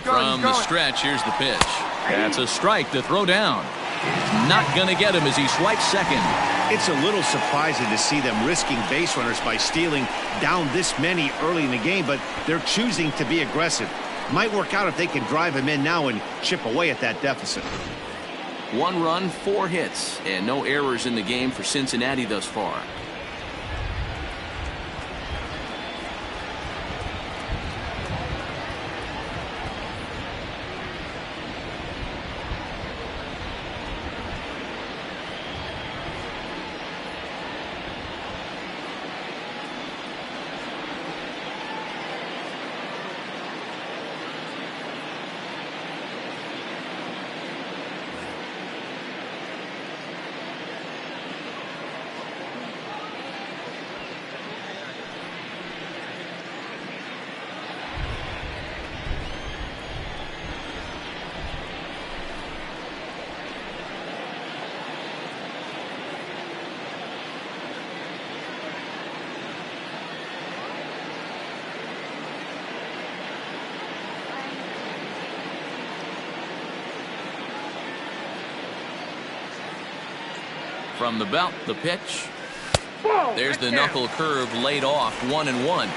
From the stretch, here's the pitch. That's a strike to throw down. Not going to get him as he swipes second. It's a little surprising to see them risking base runners by stealing down this many early in the game, but they're choosing to be aggressive. Might work out if they can drive him in now and chip away at that deficit. 1 run, 4 hits, and no errors in the game for Cincinnati thus far. From the belt, the pitch. There's the knuckle curve laid off, 1-1.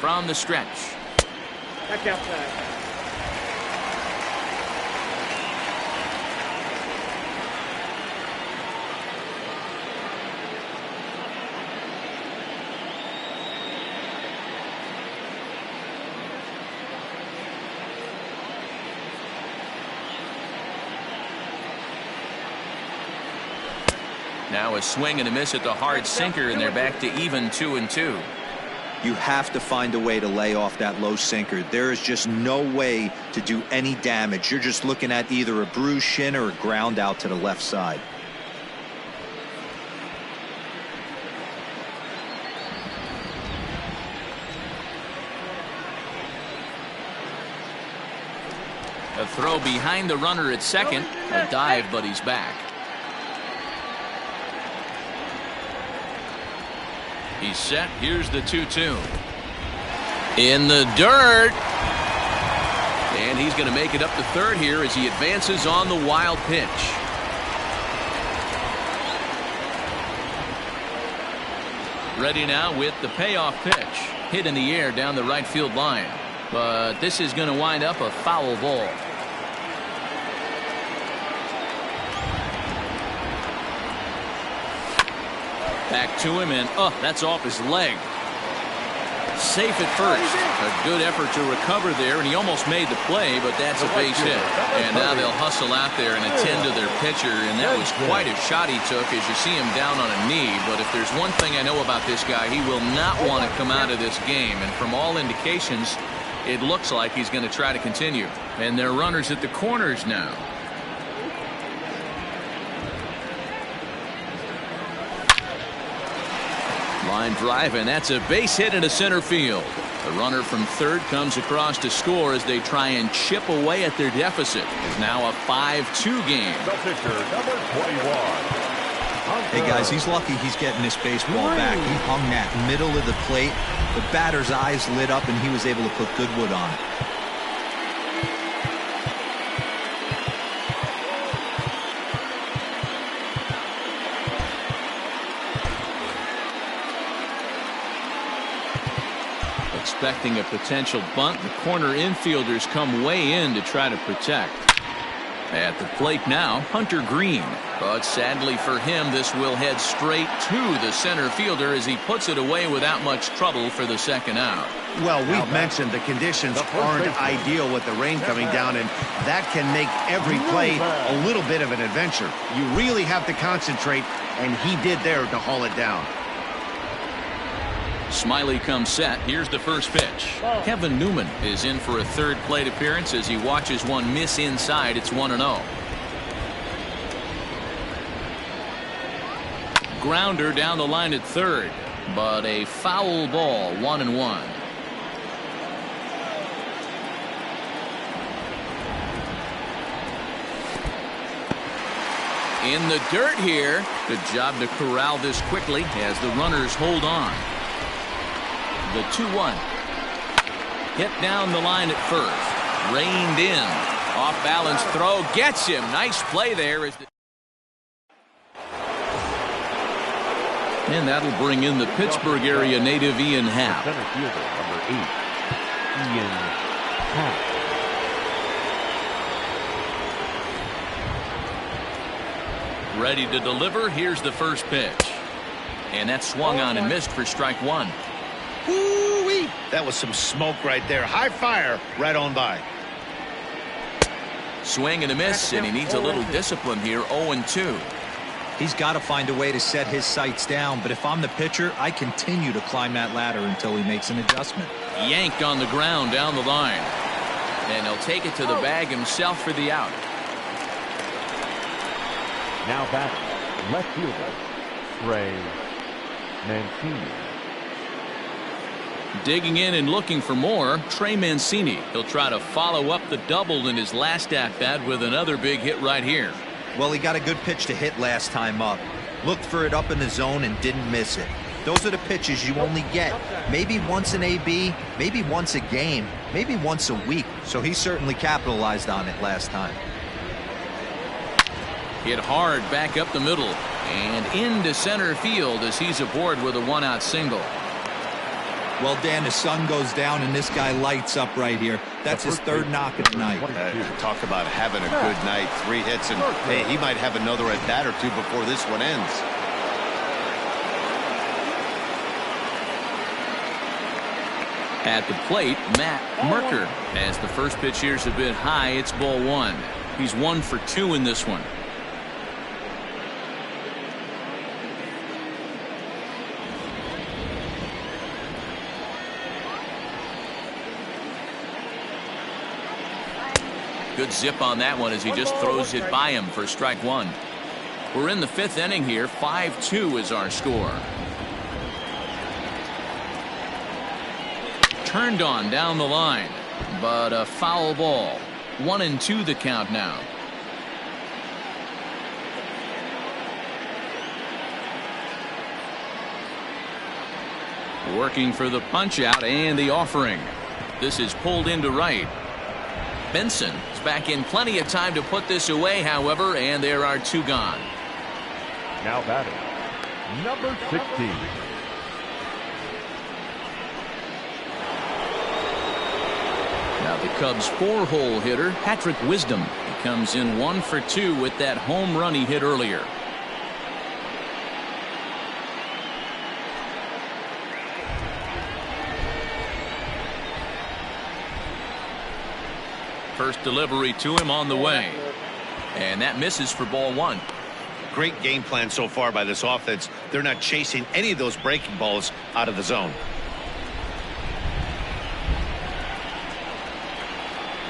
From the stretch. Back outside. Now a swing and a miss at the hard sinker, and they're back to even 2-2. You have to find a way to lay off that low sinker. There is just no way to do any damage. You're just looking at either a bruised shin or a ground out to the left side. A throw behind the runner at second. A dive, but he's back. He's set. Here's the 2-2. In the dirt. And he's going to make it up to third here as he advances on the wild pitch. Ready now with the payoff pitch. Hit in the air down the right field line. But this is going to wind up a foul ball. Back to him, and that's off his leg. Safe at first. A good effort to recover there, and he almost made the play, but that's a base hit. And now they'll hustle out there and attend to their pitcher, and that was quite a shot he took as you see him down on a knee. But if there's one thing I know about this guy, he will not want to come out of this game. And from all indications, It looks like he's going to try to continue. And they're runners at the corners now. Line drive, and that's a base hit into center field. The runner from third comes across to score as they try and chip away at their deficit. It's now a 5-2 game. The pitcher, number 21. Hey guys, he's lucky he's getting this baseball back. He hung that middle of the plate. The batter's eyes lit up and he was able to put good wood on it. Expecting a potential bunt, the corner infielders come way in to try to protect. At the plate now, Hunter Greene. But sadly for him, this will head straight to the center fielder as he puts it away without much trouble for the second out. Well, we've mentioned the conditions aren't ideal with the rain coming down, and that can make every play a little bit of an adventure. You really have to concentrate, and he did there to haul it down. Smyly comes set. Here's the first pitch. Kevin Newman is in for a third plate appearance as he watches one miss inside. It's 1-0. Grounder down the line at third, but a foul ball, 1-1. In the dirt here. Good job to corral this quickly as the runners hold on. The 2-1. Hit down the line at first. Reined in. Off balance throw. Gets him. Nice play there. And that'll bring in the Pittsburgh area native Ian Happ. Center fielder, number 8, Ian Happ. Ready to deliver. Here's the first pitch. And that swung on and missed for strike one. Woo-wee! That was some smoke right there. High fire right on by. Swing and a miss, and he needs a little discipline here. 0-2. He's got to find a way to set his sights down, but if I'm the pitcher, I continue to climb that ladder until he makes an adjustment. Yanked on the ground down the line. And he'll take it to the bag himself for the out. Now batting, left fielder, Trey Mancini. Digging in and looking for more, Trey Mancini. He'll try to follow up the double in his last at-bat with another big hit right here. Well, he got a good pitch to hit last time up. Looked for it up in the zone and didn't miss it. Those are the pitches you only get maybe once an AB, maybe once a game, maybe once a week. So he certainly capitalized on it last time. Hit hard back up the middle and into center field as he's aboard with a one-out single. Well, Dan, the sun goes down and this guy lights up right here. That's his third knock of the night. Talk about having a good night. 3 hits, and hey, he might have another at bat or two before this one ends. At the plate, Matt Merker. As the first pitch here's a bit high, it's ball 1. He's 1 for 2 in this one. Good zip on that one as he just throws it by him for strike 1. We're in the 5th inning here. 5-2 is our score. Turned on down the line, but a foul ball. 1-2 the count now. Working for the punch out and the offering. This is pulled into right. Benson is back in plenty of time to put this away, however, and there are 2 gone. Now batting, number 16. Now the Cubs' 4-hole hitter, Patrick Wisdom. He comes in 1 for 2 with that home run he hit earlier. First delivery to him on the way. And that misses for ball 1. Great game plan so far by this offense. They're not chasing any of those breaking balls out of the zone.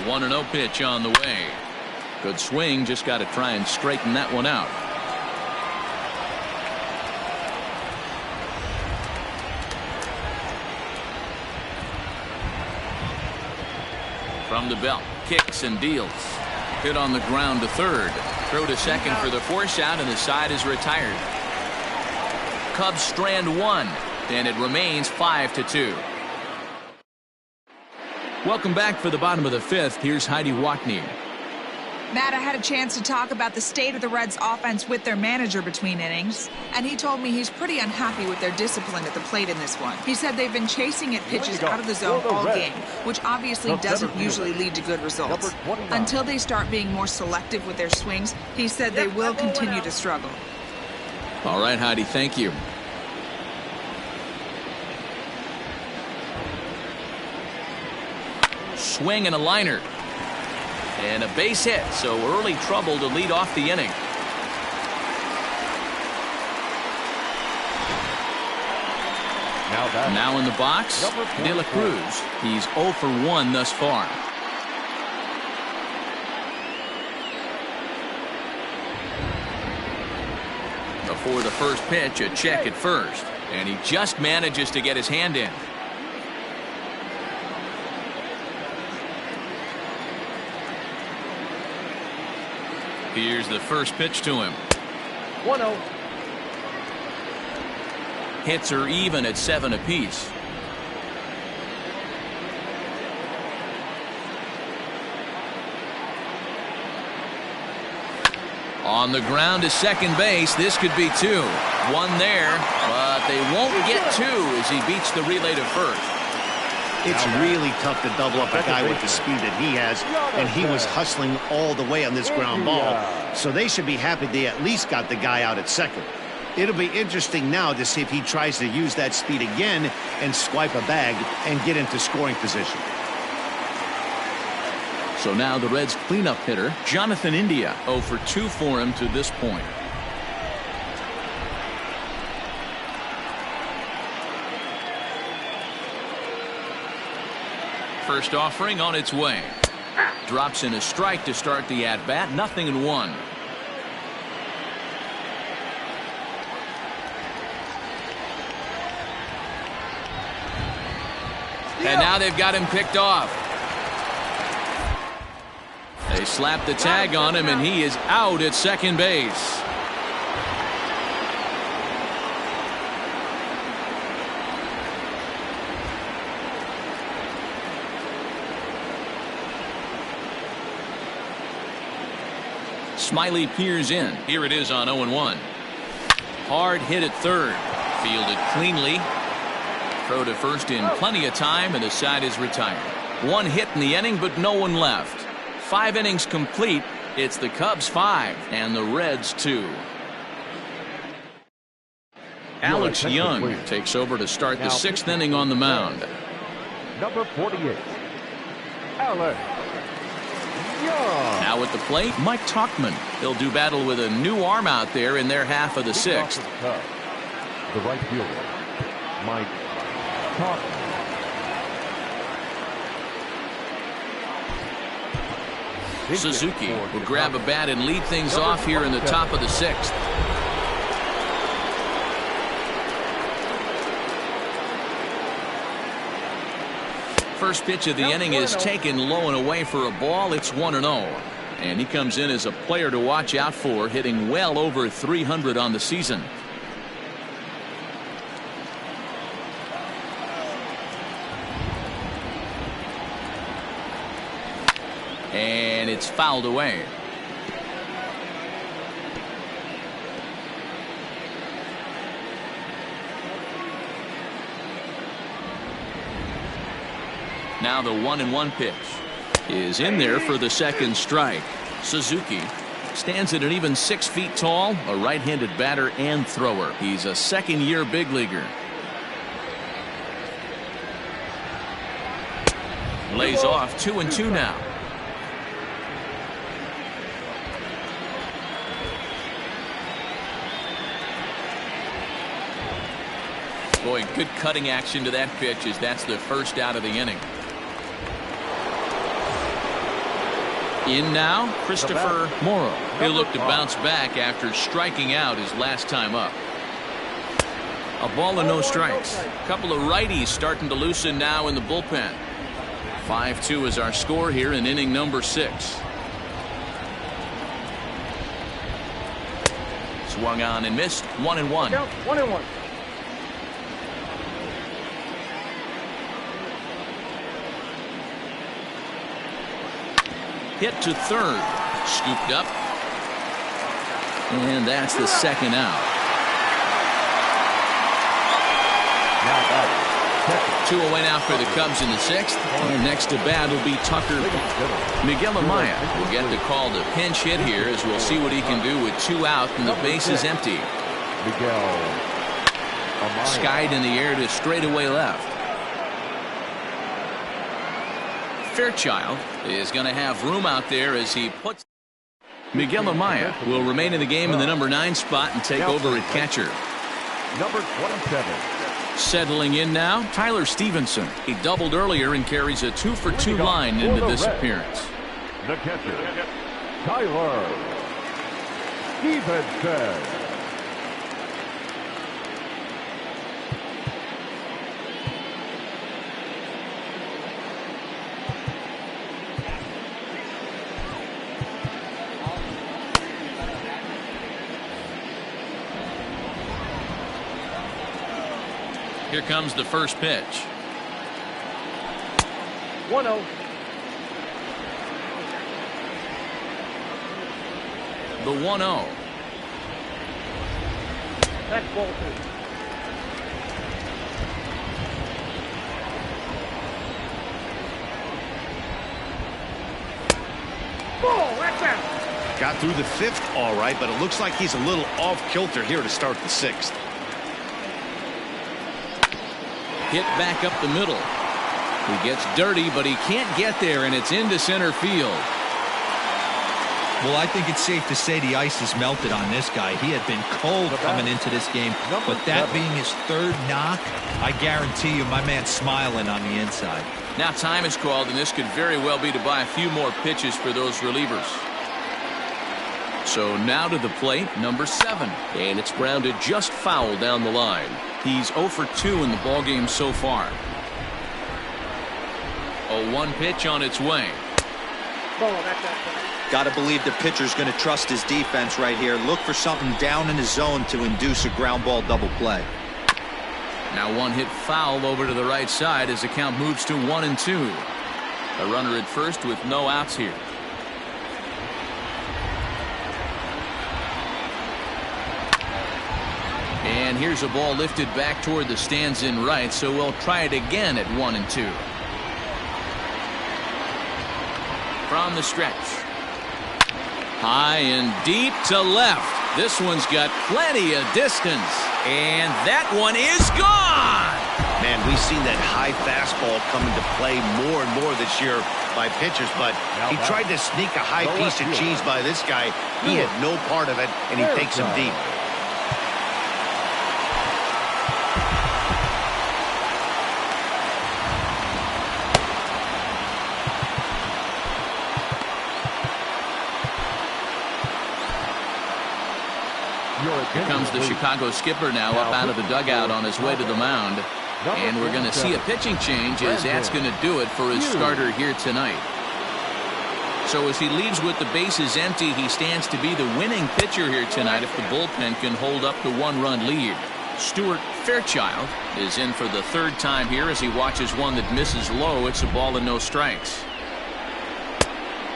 1-0 pitch on the way. Good swing, just got to try and straighten that one out. From the belt, kicks and deals. Hit on the ground to third. Throw to second for the force out, and the side is retired. Cubs strand one, and it remains 5-2. Welcome back for the bottom of the fifth. Here's Heidi Watney. Matt, I had a chance to talk about the state of the Reds offense with their manager between innings, and he told me he's pretty unhappy with their discipline at the plate in this one. He said they've been chasing at pitches out of the zone all game, which obviously doesn't usually lead to good results. Until they start being more selective with their swings, he said they will continue to struggle. All right, Heidi, thank you. Swing and a liner. And a base hit, so early trouble to lead off the inning. Now in the box, De La Cruz. He's 0 for 1 thus far. Before the first pitch, a check at first. And he just manages to get his hand in. Here's the first pitch to him. 1-0. Hits are even at 7 apiece. On the ground to second base. This could be 2. 1 there, but they won't get 2 as he beats the relay to first. It's really tough to double up a guy with the speed that he has, and he was hustling all the way on this ground ball. So they should be happy they at least got the guy out at second. It'll be interesting now to see if he tries to use that speed again and swipe a bag and get into scoring position. So now the Reds' cleanup hitter, Jonathan India, 0 for 2 for him to this point. First offering on its way. Drops in a strike to start the at-bat. 0-1. And now they've got him picked off. They slap the tag on him, and he is out at second base. Smyly peers in. Here it is on 0-1. Hard hit at third. Fielded cleanly. Throw to first in plenty of time, and the side is retired. 1 hit in the inning, but no one left. 5 innings complete. It's the Cubs 5 and the Reds 2. Alex Young takes over to start the 6th inning on the mound. Number 48, Alex Young. Now at the plate, Mike Tauchman. They'll do battle with a new arm out there in their half of the 6th. The right fielder, Mike Tauchman. Suzuki will grab a bat and lead things off here in the top of the 6th. First pitch of the inning is taken low and away for a ball. It's 1-0. And he comes in as a player to watch out for, hitting well over 300 on the season. And it's fouled away. Now the 1-1 pitch is in there for the second strike. Suzuki stands at an even 6 feet tall, a right-handed batter and thrower. He's a second-year big leaguer. Lays off 2-2 now. Boy, good cutting action to that pitch as that's the first out of the inning. In now, Christopher Morrow. He'll look to bounce back after striking out his last time up. A ball and no strikes. A couple of righties starting to loosen now in the bullpen. 5-2 is our score here in inning number 6. Swung on and missed. 1-1. 1-1. Hit to third. Scooped up. And that's the second out. Two away now for the Cubs in the 6th. And next to bat will be Tucker. Miguel Amaya will get the call to pinch hit here, as we'll see what he can do with 2 out and the base is empty. Skied in the air to straightaway left. Fairchild is going to have room out there as he puts. Miguel Amaya will remain in the game in the number 9 spot and take over at catcher. Number 27. Settling in now, Tyler Stevenson. He doubled earlier and carries a 2-for-2 line into this appearance. The catcher, Tyler Stevenson. Here comes the first pitch. 1-0. The 1-0. That's ball 2. Ball, that's out. Got through the 5th all right, but it looks like he's a little off kilter here to start the 6th. Hit back up the middle. He gets dirty, but he can't get there, and it's into center field. Well, I think it's safe to say the ice is melted on this guy. He had been cold coming into this game, but that being his 3rd knock, I guarantee you my man's smiling on the inside. Now time is called, and this could very well be to buy a few more pitches for those relievers. So now to the plate, number 7. And it's grounded just foul down the line. He's 0 for 2 in the ballgame so far. A 1 pitch on its way. Ball, that's out. Got to believe the pitcher's going to trust his defense right here. Look for something down in the zone to induce a ground ball double play. Now 1 hit foul over to the right side as the count moves to 1-2. A runner at first with no outs here. And here's a ball lifted back toward the stands in right, so we'll try it again at 1-2. From the stretch. High and deep to left. This one's got plenty of distance. And that one is gone. Man, we've seen that high fastball come into play more and more this year by pitchers, but he tried to sneak a high piece of cheese by this guy. He had no part of it, and he takes him deep. Here comes the Chicago skipper now up out of the dugout on his way to the mound. And we're going to see a pitching change as that's going to do it for his starter here tonight. So as he leaves with the bases empty, he stands to be the winning pitcher here tonight if the bullpen can hold up the 1-run lead. Stuart Fairchild is in for the 3rd time here as he watches one that misses low. It's a ball and no strikes.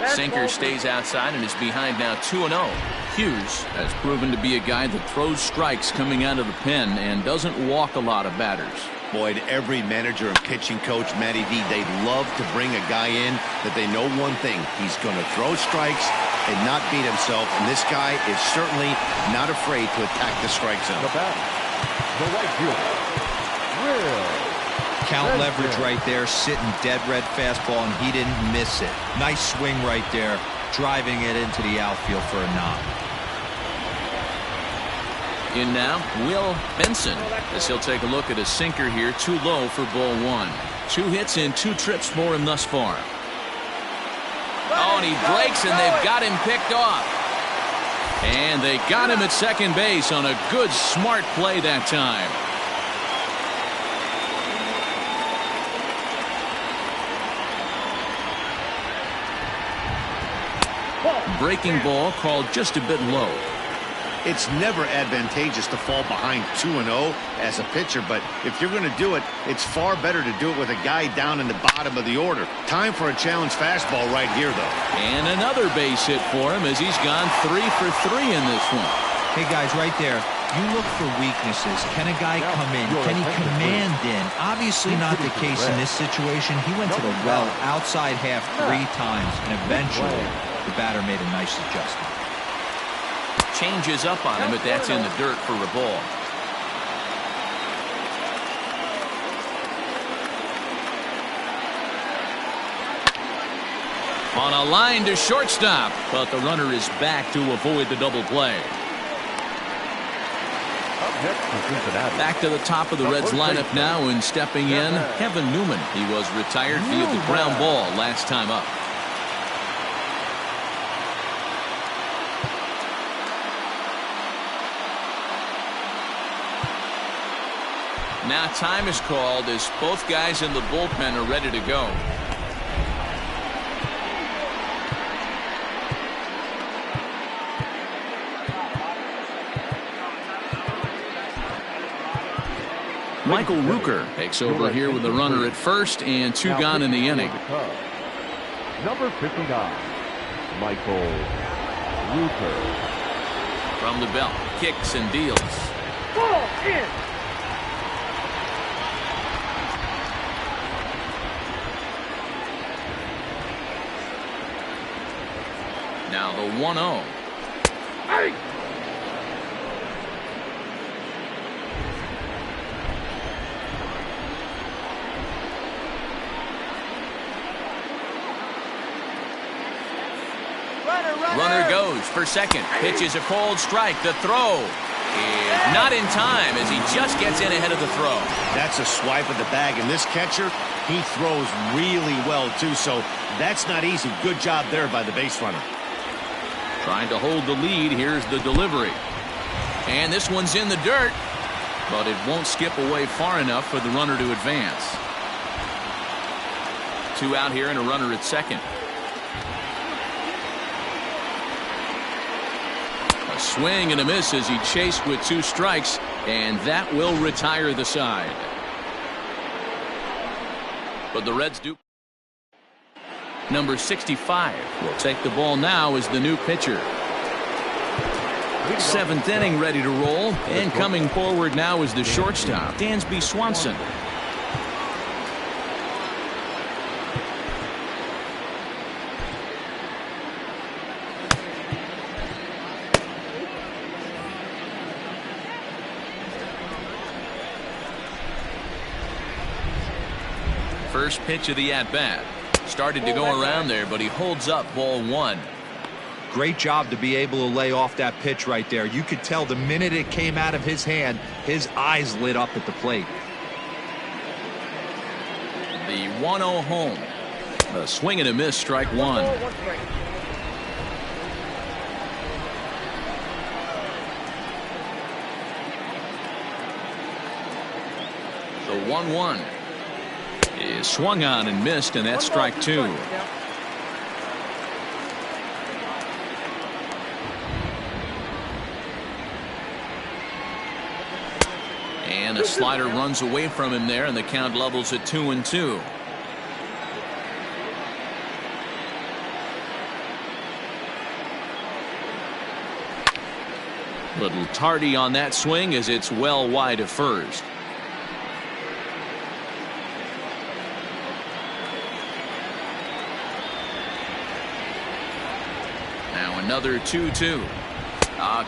Sinker stays outside and is behind now 2-0. Hughes has proven to be a guy that throws strikes coming out of the pen and doesn't walk a lot of batters. Boyd, every manager and pitching coach, Matty V, they love to bring a guy in that they know one thing. He's going to throw strikes and not beat himself, and this guy is certainly not afraid to attack the strike zone. The right fielder, Count leverage right there, sitting dead red fastball, and he didn't miss it. Nice swing right there, driving it into the outfield for a knock. In now, Will Benson, as he'll take a look at a sinker here, too low for ball 1. 2 hits and 2 trips for him thus far. Oh, and he breaks, and they've got him picked off. And they got him at second base on a good, smart play that time. Breaking ball called just a bit low. It's never advantageous to fall behind 2-0 as a pitcher, but if you're going to do it, it's far better to do it with a guy down in the bottom of the order. Time for a challenge fastball right here, though. And another base hit for him as he's gone 3 for 3 in this one. Hey, guys, right there, you look for weaknesses. Can a guy come in? Can he command in? Obviously not the case in this situation. He went to the well outside half 3 times, and eventually the batter made a nice adjustment. Changes up on him, but that's in the dirt for a ball. On a line to shortstop, but the runner is back to avoid the double play. Back to the top of the Reds lineup now, and stepping in, Kevin Newman. He was retired via the ground ball last time up. Now time is called as both guys in the bullpen are ready to go. Michael Rooker takes over here with a runner at first and 2 gone in the inning. Number 59, Michael Rooker. From the belt, kicks and deals. Ball in. Now the 1-0. Hey. Runner goes for second. Pitches a cold strike. The throw is not in time as he just gets in ahead of the throw. That's a swipe of the bag, and this catcher, he throws really well, too, so that's not easy. Good job there by the base runner. Trying to hold the lead. Here's the delivery. And this one's in the dirt, but it won't skip away far enough for the runner to advance. 2 out here and a runner at second. A swing and a miss as he chased with 2 strikes, and that will retire the side. But the Reds do. Number 65 will take the ball now as the new pitcher. 7th inning ready to roll, and coming forward now is the shortstop, Dansby Swanson. First pitch of the at-bat. Started to go around there, but he holds up ball 1. Great job to be able to lay off that pitch right there. You could tell the minute it came out of his hand, his eyes lit up at the plate. The 1-0 home. A swing and a miss, strike 1. The 1-1 is swung on and missed, and that's strike 2. And a slider runs away from him there, and the count levels at 2-2. Little tardy on that swing as it's well wide of first. Now another 2-2.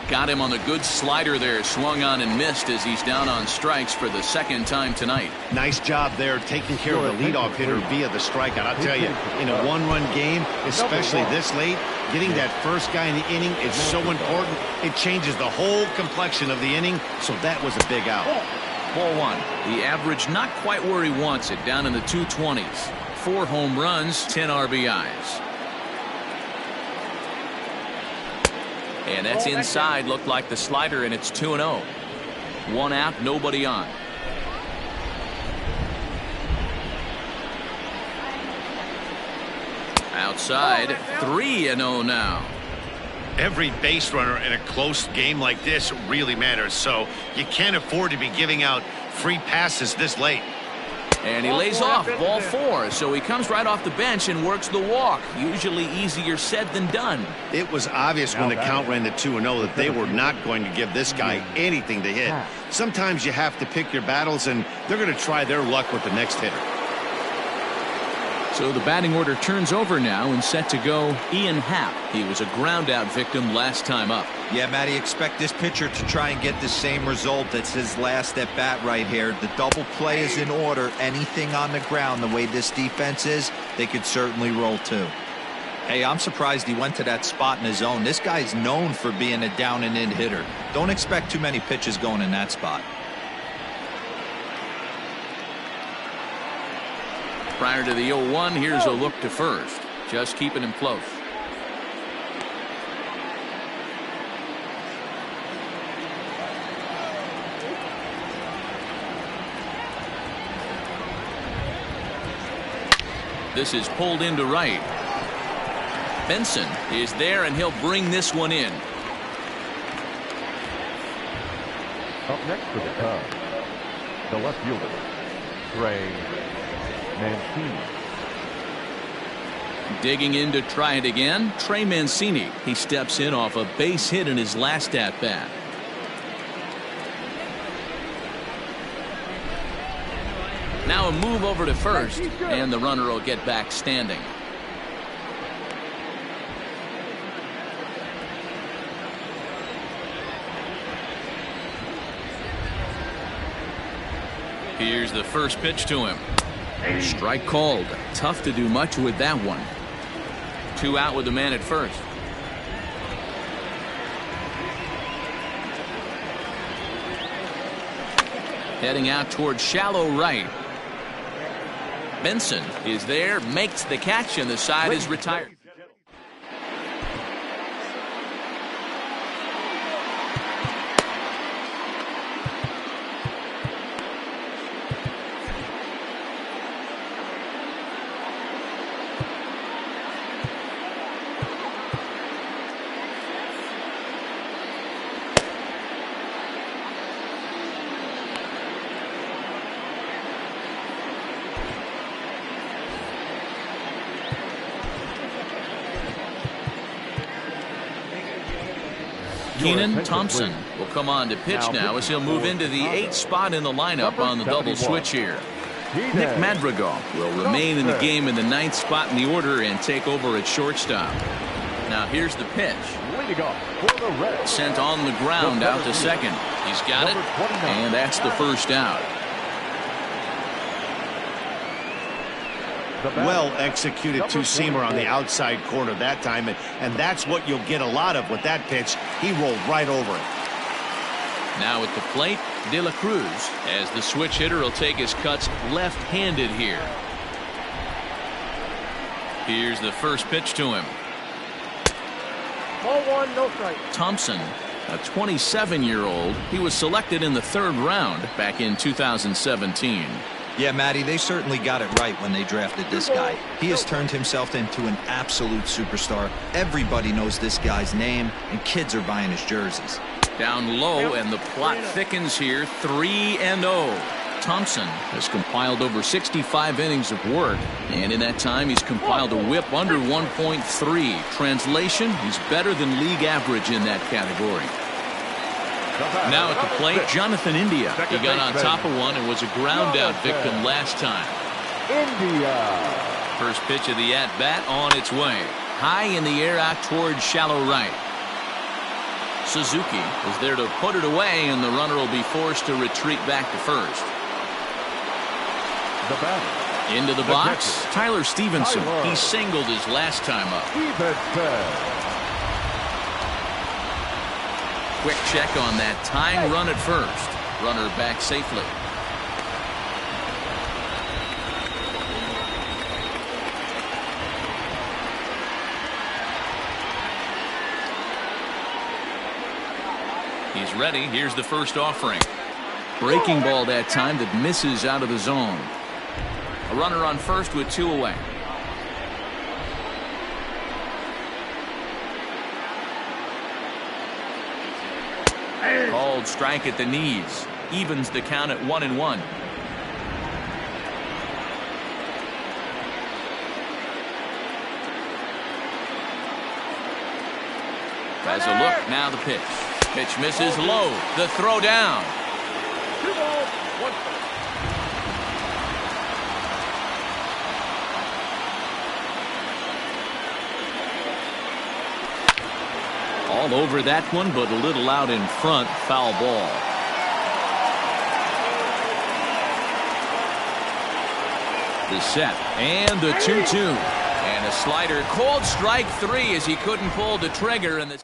Got him on the good slider there. Swung on and missed as he's down on strikes for the 2nd time tonight. Nice job there taking care of the leadoff hitter via the strikeout. I'll tell you, in a 1-run game, especially this late, getting that first guy in the inning is so important. It changes the whole complexion of the inning, so that was a big out. Ball 1. The average not quite where he wants it, down in the 220s. 4 home runs, 10 RBIs. And that's inside. Looked like the slider, and it's 2-0. One out, nobody on. Outside, 3-0 now. Every base runner in a close game like this really matters, so you can't afford to be giving out free passes this late. And he lays off, ball 4, so he comes right off the bench and works the walk. Usually easier said than done. It was obvious when the count ran to 2-0 that they were not going to give this guy anything to hit. Sometimes you have to pick your battles, and they're going to try their luck with the next hitter. So the batting order turns over now and set to go Ian Happ. He was a ground out victim last time up. Yeah, Matty, expect this pitcher to try and get the same result. That's his last at bat right here. The double play is in order. Anything on the ground, the way this defense is, they could certainly roll too. Hey, I'm surprised he went to that spot in his own. This guy's known for being a down and in hitter. Don't expect too many pitches going in that spot. Prior to the 0-1, here's a look to first. Just keeping him close. This is pulled into right. Benson is there, and he'll bring this one in. Up next for the Cubs, the left fielder, Greene. Mancini. Digging in to try it again, Trey Mancini. He steps in off a base hit in his last at bat. Now a move over to first, and the runner will get back standing. Here's the first pitch to him. Strike called. Tough to do much with that one. 2 out with the man at first. Heading out towards shallow right. Benson is there, makes the catch, and the side is retired. Keenan Thompson will come on to pitch now as he'll move into the 8th spot in the lineup on the double switch here. Nick Madrigal will remain in the game in the 9th spot in the order and take over at shortstop. Now here's the pitch. Sent on the ground out to second. He's got it, and that's the first out. Well executed two-seamer on the outside corner that time, and that's what you'll get a lot of with that pitch. He rolled right over it. Now at the plate, De La Cruz, as the switch hitter will take his cuts left-handed here. Here's the first pitch to him. Ball 1, no strike. Thompson, a 27-year-old. He was selected in the 3rd round back in 2017. Yeah, Matty, they certainly got it right when they drafted this guy. He has turned himself into an absolute superstar. Everybody knows this guy's name, and kids are buying his jerseys. Down low, and the plot thickens here. 3-0. Thompson has compiled over 65 innings of work, and in that time he's compiled a whip under 1.3. Translation, he's better than league average in that category. Now at the plate, Jonathan India. He got on top of one and was a ground out victim last time. India. First pitch of the at-bat on its way. High in the air out towards shallow right. Suzuki is there to put it away, and the runner will be forced to retreat back to first. The batter. Into the box, Tyler Stevenson. He singled his last time up. Quick check on that tying run at first. Runner back safely. ready. Here's the first offering. Breaking ball that time that misses out of the zone. A runner on first with 2 away. Called strike at the knees. Evens the count at 1-1. Has a look. Now the pitch. Pitch misses low. The throw down. 2 balls, 1 strike. All over that one, but a little out in front. Foul ball. The set and the 2-2 and a slider. Called strike 3 as he couldn't pull the trigger. And the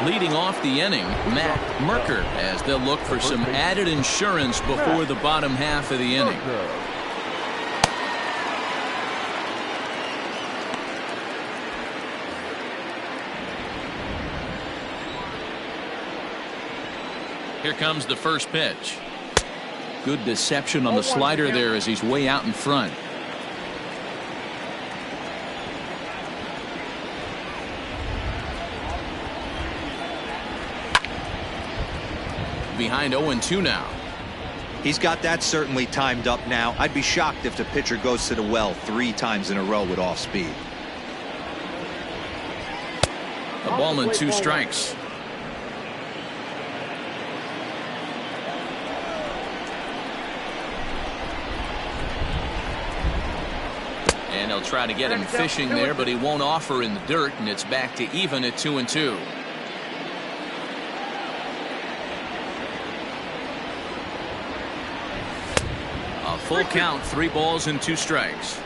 leading off the inning, Matt Merker, as they'll look for some added insurance before the bottom half of the inning. Here comes the first pitch. Good deception on the slider there as he's way out in front. Behind 0-2 now. He's got that certainly timed up now. I'd be shocked if the pitcher goes to the well 3 times in a row with off speed. A ball and 2 strikes. And they'll try to get him fishing there, but he won't offer in the dirt, and it's back to even at 2-2. A full count, 3 balls and 2 strikes.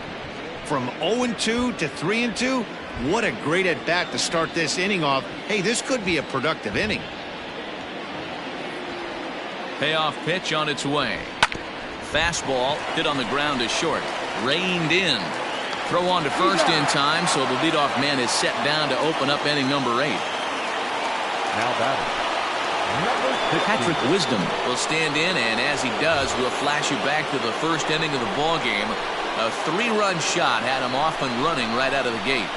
From 0-2 to 3-2, what a great at bat to start this inning off. Hey, this could be a productive inning. Payoff pitch on its way. Fastball hit on the ground is short. Reined in. Throw on to first in time, so the leadoff man is set down to open up inning number 8. Now batting, Patrick Wisdom will stand in, and as he does, we'll flash you back to the first inning of the ball game. A 3-run shot had him off and running right out of the gate.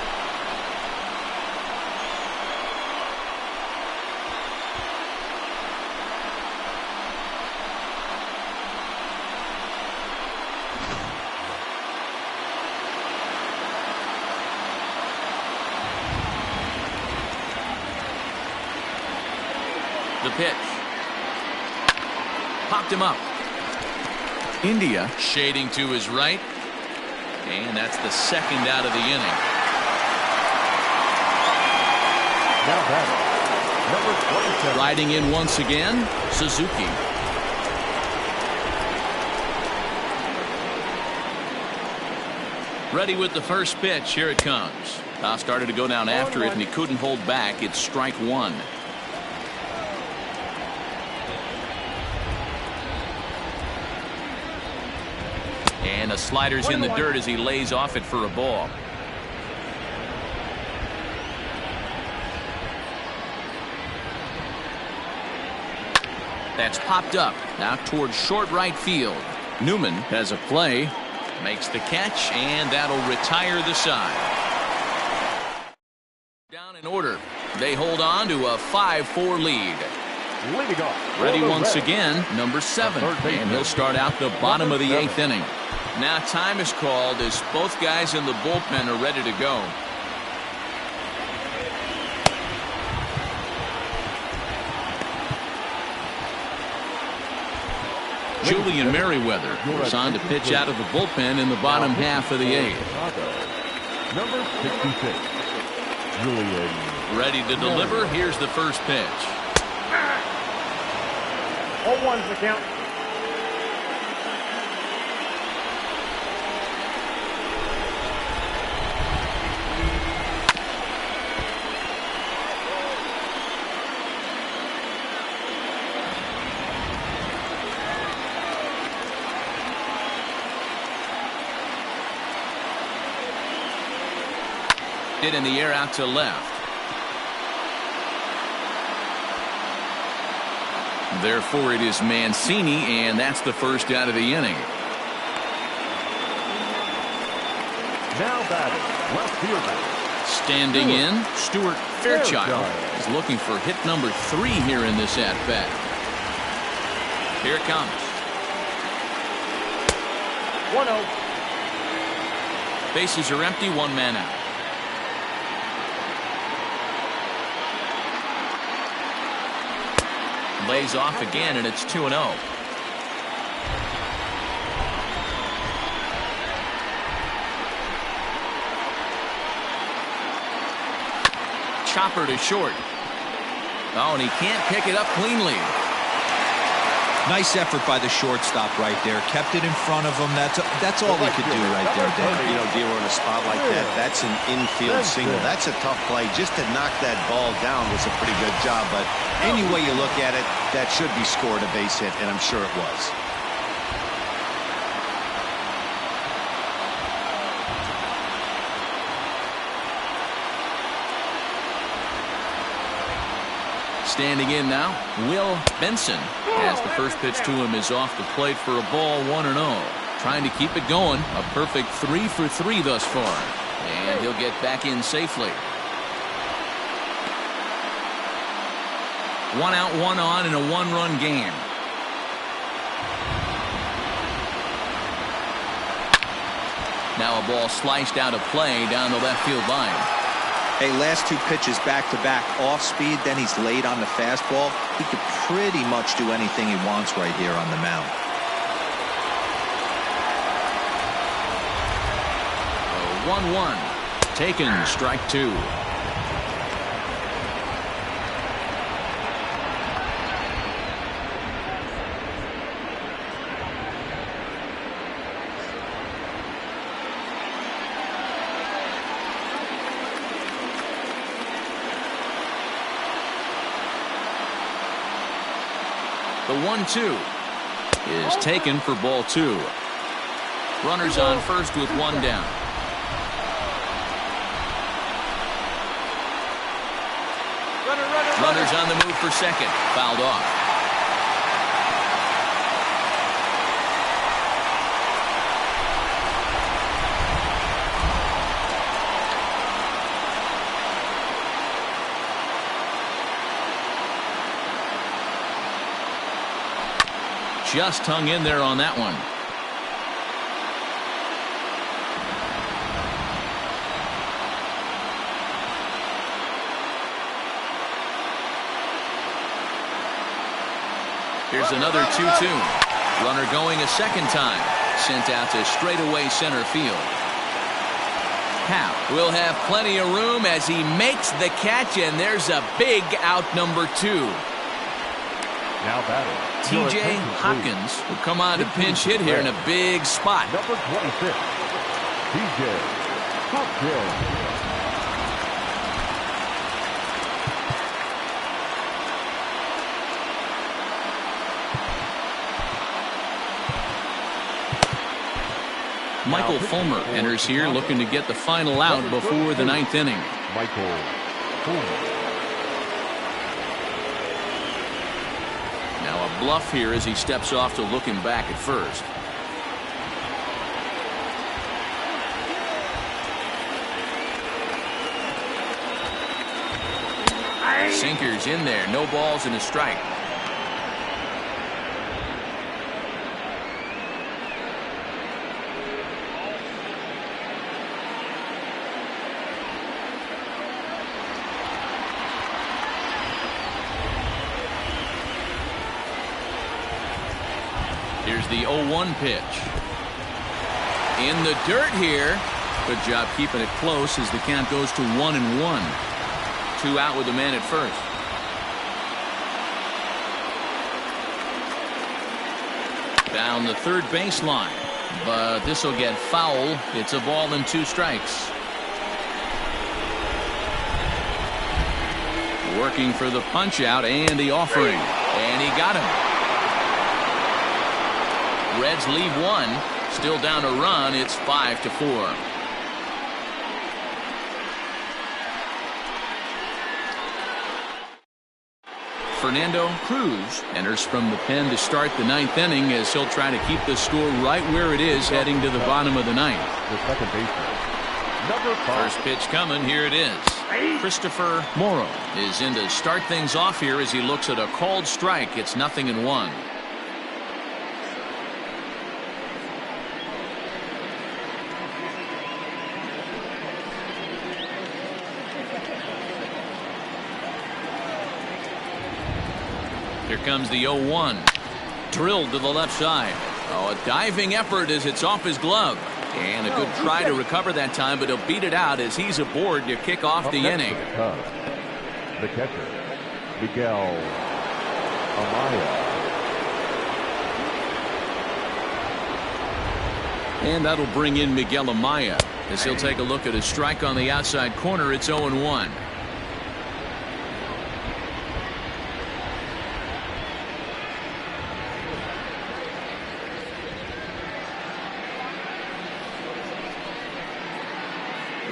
The pitch. Popped him up. India shading to his right. And that's the second out of the inning. now batting, number 27. Riding in once again, Suzuki. Ready with the first pitch. Here it comes. Started to go down after it, and he couldn't hold back. It's strike 1. And a slider's in the dirt as he lays off it for a ball. That's popped up now towards short right field. Newman has a play, makes the catch, and that'll retire the side. Down in order. They hold on to a 5-4 lead. Leading off. Ready once again, number 7, and he'll start out the bottom of the 8th inning. Now time is called as both guys in the bullpen are ready to go. Julian Merriweather is on to pitch out of the bullpen in the bottom half of the 8th. Number 66, Julian. Ready to deliver. Here's the first pitch. 0-1's the count. Hit in the air out to left. Therefore, it is Mancini, and that's the first out of the inning. Now batting, left fielder. Standing in, Stuart Fairchild is looking for hit number 3 here in this at-bat. Here it comes. 1-0. Bases are empty, 1 man out. Lays off again, and it's 2-0. Chopper to short. Oh, and he can't pick it up cleanly. Nice effort by the shortstop right there. Kept it in front of him. That's all he could do right there, Dan. You know, Dero, in a spot like that, that's an infield single. That's a tough play. Just to knock that ball down was a pretty good job. But any way you look at it, that should be scored a base hit, and I'm sure it was. Standing in now, Will Benson, as the first pitch to him is off the plate for a ball, 1-0. Trying to keep it going. A perfect 3 for 3 thus far. And he'll get back in safely. 1 out, 1 on in a 1-run game. Now a ball sliced out of play down the left field line. Hey, last 2 pitches back-to-back off speed, then he's laid on the fastball. He could pretty much do anything he wants right here on the mound. 1-1. Taken, strike 2. The 1-2 is taken for ball 2. Runners on first with 1 down. Runners on the move for second. Fouled off. Just hung in there on that one. Here's another 2-2. Runner going a second time. Sent out to straightaway center field. Howe will have plenty of room as he makes the catch, and there's a big out number 2. Now batting, T.J. Hopkins will come on to pinch hit here in a big spot. Number 26, T.J. Hopkins. Michael Fulmer enters here looking to get the final out before the 9th inning. Michael Fulmer. Now a bluff here as he steps off to look him back at first. Sinkers in there, no balls and a strike. Here's the 0-1 pitch. In the dirt here. Good job keeping it close as the count goes to 1-1. 2 out with the man at first. Down the third baseline. But this will get foul. It's a ball and 2 strikes. Working for the punch out and the offering. And he got him. Reds leave 1. Still down a run. It's 5-4. Fernando Cruz enters from the pen to start the 9th inning as he'll try to keep the score right where it is heading to the bottom of the 9th. The second baseman, number 5. First pitch coming. Here it is. Christopher Morrow is in to start things off here as he looks at a called strike. It's 0-1. Here comes the 0-1. Drilled to the left side. Oh, a diving effort as it's off his glove. And a good try to recover that time, but he'll beat it out as he's aboard to kick off the inning. The catcher, Miguel Amaya. And that'll bring in Miguel Amaya as he'll take a look at a strike on the outside corner. It's 0-1.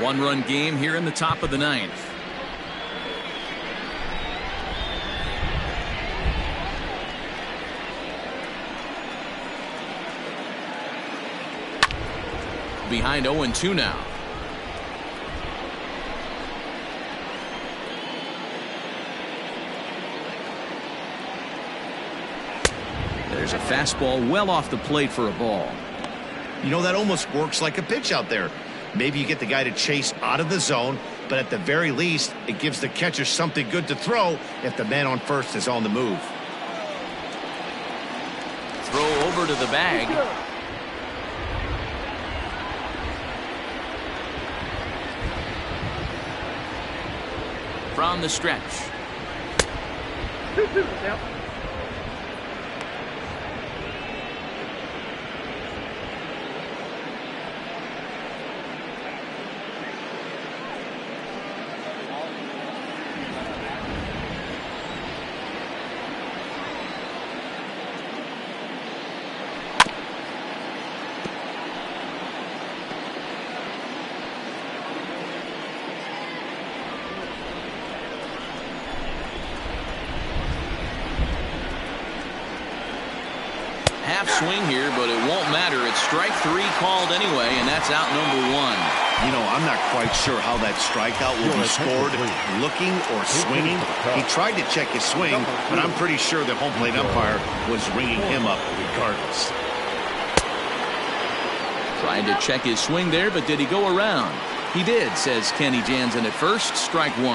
One-run game here in the top of the 9th. Behind 0-2 now. There's a fastball well off the plate for a ball. You know, that almost works like a pitch out there. Maybe you get the guy to chase out of the zone, but at the very least, it gives the catcher something good to throw if the man on first is on the move. Throw over to the bag. From the stretch. 2-2 now. Half swing here, but it won't matter. It's strike 3 called anyway, and that's out number 1. You know, I'm not quite sure how that strikeout will be scored, looking or swinging. He tried to check his swing, but I'm pretty sure the home plate umpire was ringing him up regardless. Trying to check his swing there, but did he go around? He did, says Kenny Jansen at first. Strike 1.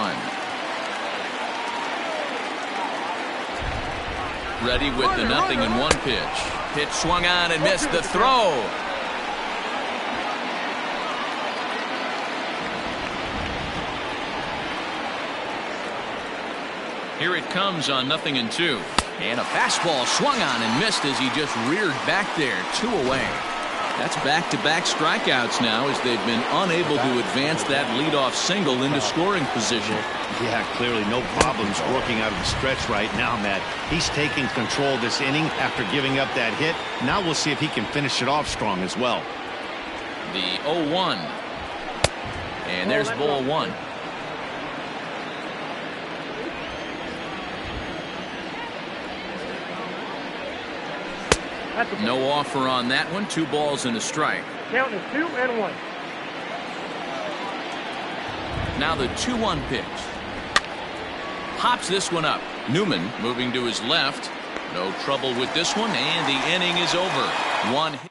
Ready with the 0-1 pitch. Pitch swung on and missed the throw. Here it comes on 0-2. And a fastball swung on and missed as he just reared back there. 2 away. That's back-to-back strikeouts now as they've been unable to advance that leadoff single into scoring position. Yeah, clearly no problems working out of the stretch right now, Matt. He's taking control of this inning after giving up that hit. Now we'll see if he can finish it off strong as well. The 0-1. And there's ball 1. No offer on that one. 2 balls and a strike. Count is 2-1. Now the 2-1 pitch. Pops this one up. Newman moving to his left. No trouble with this one, and the inning is over. 1 hit.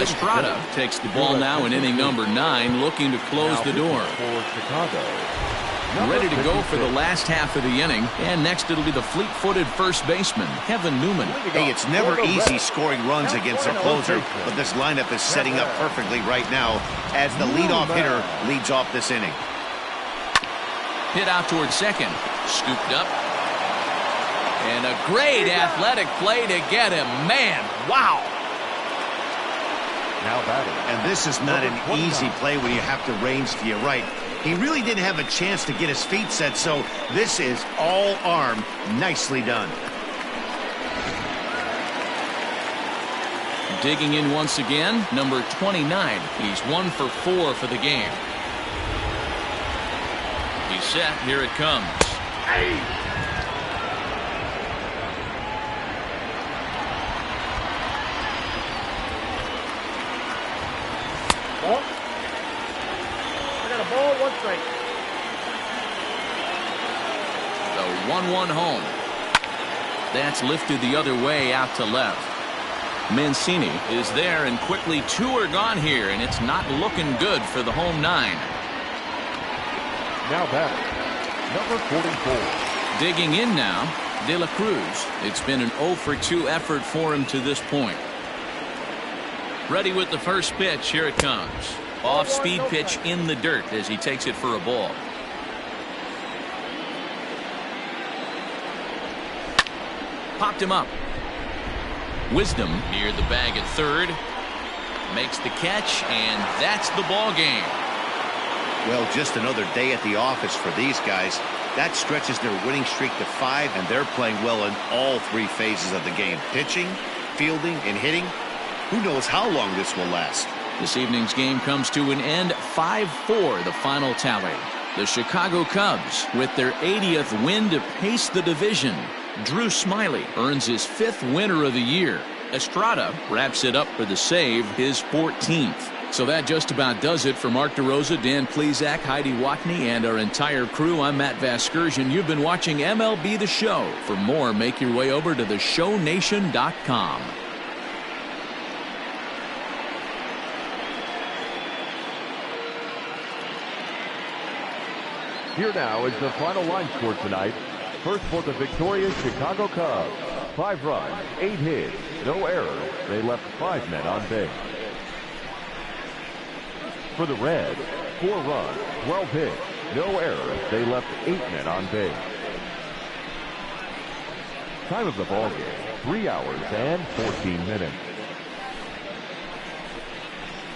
Estrada takes the ball now in inning number 9, looking to close the door. For Chicago. Ready to go for the last half of the inning, and next it'll be the fleet-footed first baseman, Kevin Newman. Hey, it's never easy scoring runs against a closer, but this lineup is setting up perfectly right now as the leadoff hitter leads off this inning. Hit out towards second, scooped up, and a great athletic play to get him. Man, wow! Now batting. And this is not an easy play when you have to range to your right. He really didn't have a chance to get his feet set, so this is all arm. Nicely done. Digging in once again, number 29. He's 1 for 4 for the game. He's set. Here it comes. Ball. I got a ball, 1 strike. The 1-1 home. That's lifted the other way out to left. Mancini is there, and quickly 2 are gone here, and it's not looking good for the home 9. Now back, number 44. Digging in now, De La Cruz. It's been an 0 for 2 effort for him to this point. Ready with the first pitch. Here it comes. Off-speed pitch in the dirt as he takes it for a ball. Popped him up. Wisdom near the bag at third. Makes the catch, and that's the ball game. Well, just another day at the office for these guys. That stretches their winning streak to 5, and they're playing well in all 3 phases of the game. Pitching, fielding, and hitting. Who knows how long this will last? This evening's game comes to an end. 5-4 the final tally. The Chicago Cubs with their 80th win to pace the division. Drew Smyly earns his 5th winner of the year. Estrada wraps it up for the save, his 14th. So that just about does it for Mark DeRosa, Dan Plesac, Heidi Watney, and our entire crew. I'm Matt Vasgersian. You've been watching MLB The Show. For more, make your way over to theshownation.com. Here now is the final line score tonight. First for the victorious Chicago Cubs. 5 runs, 8 hits, no errors. They left 5 men on base. For the Reds, 4 runs, 12 hits, no errors. They left 8 men on base. Time of the ball game, 3 hours and 14 minutes.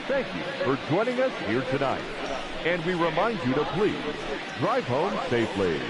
Thank you for joining us here tonight. And we remind you to please drive home safely.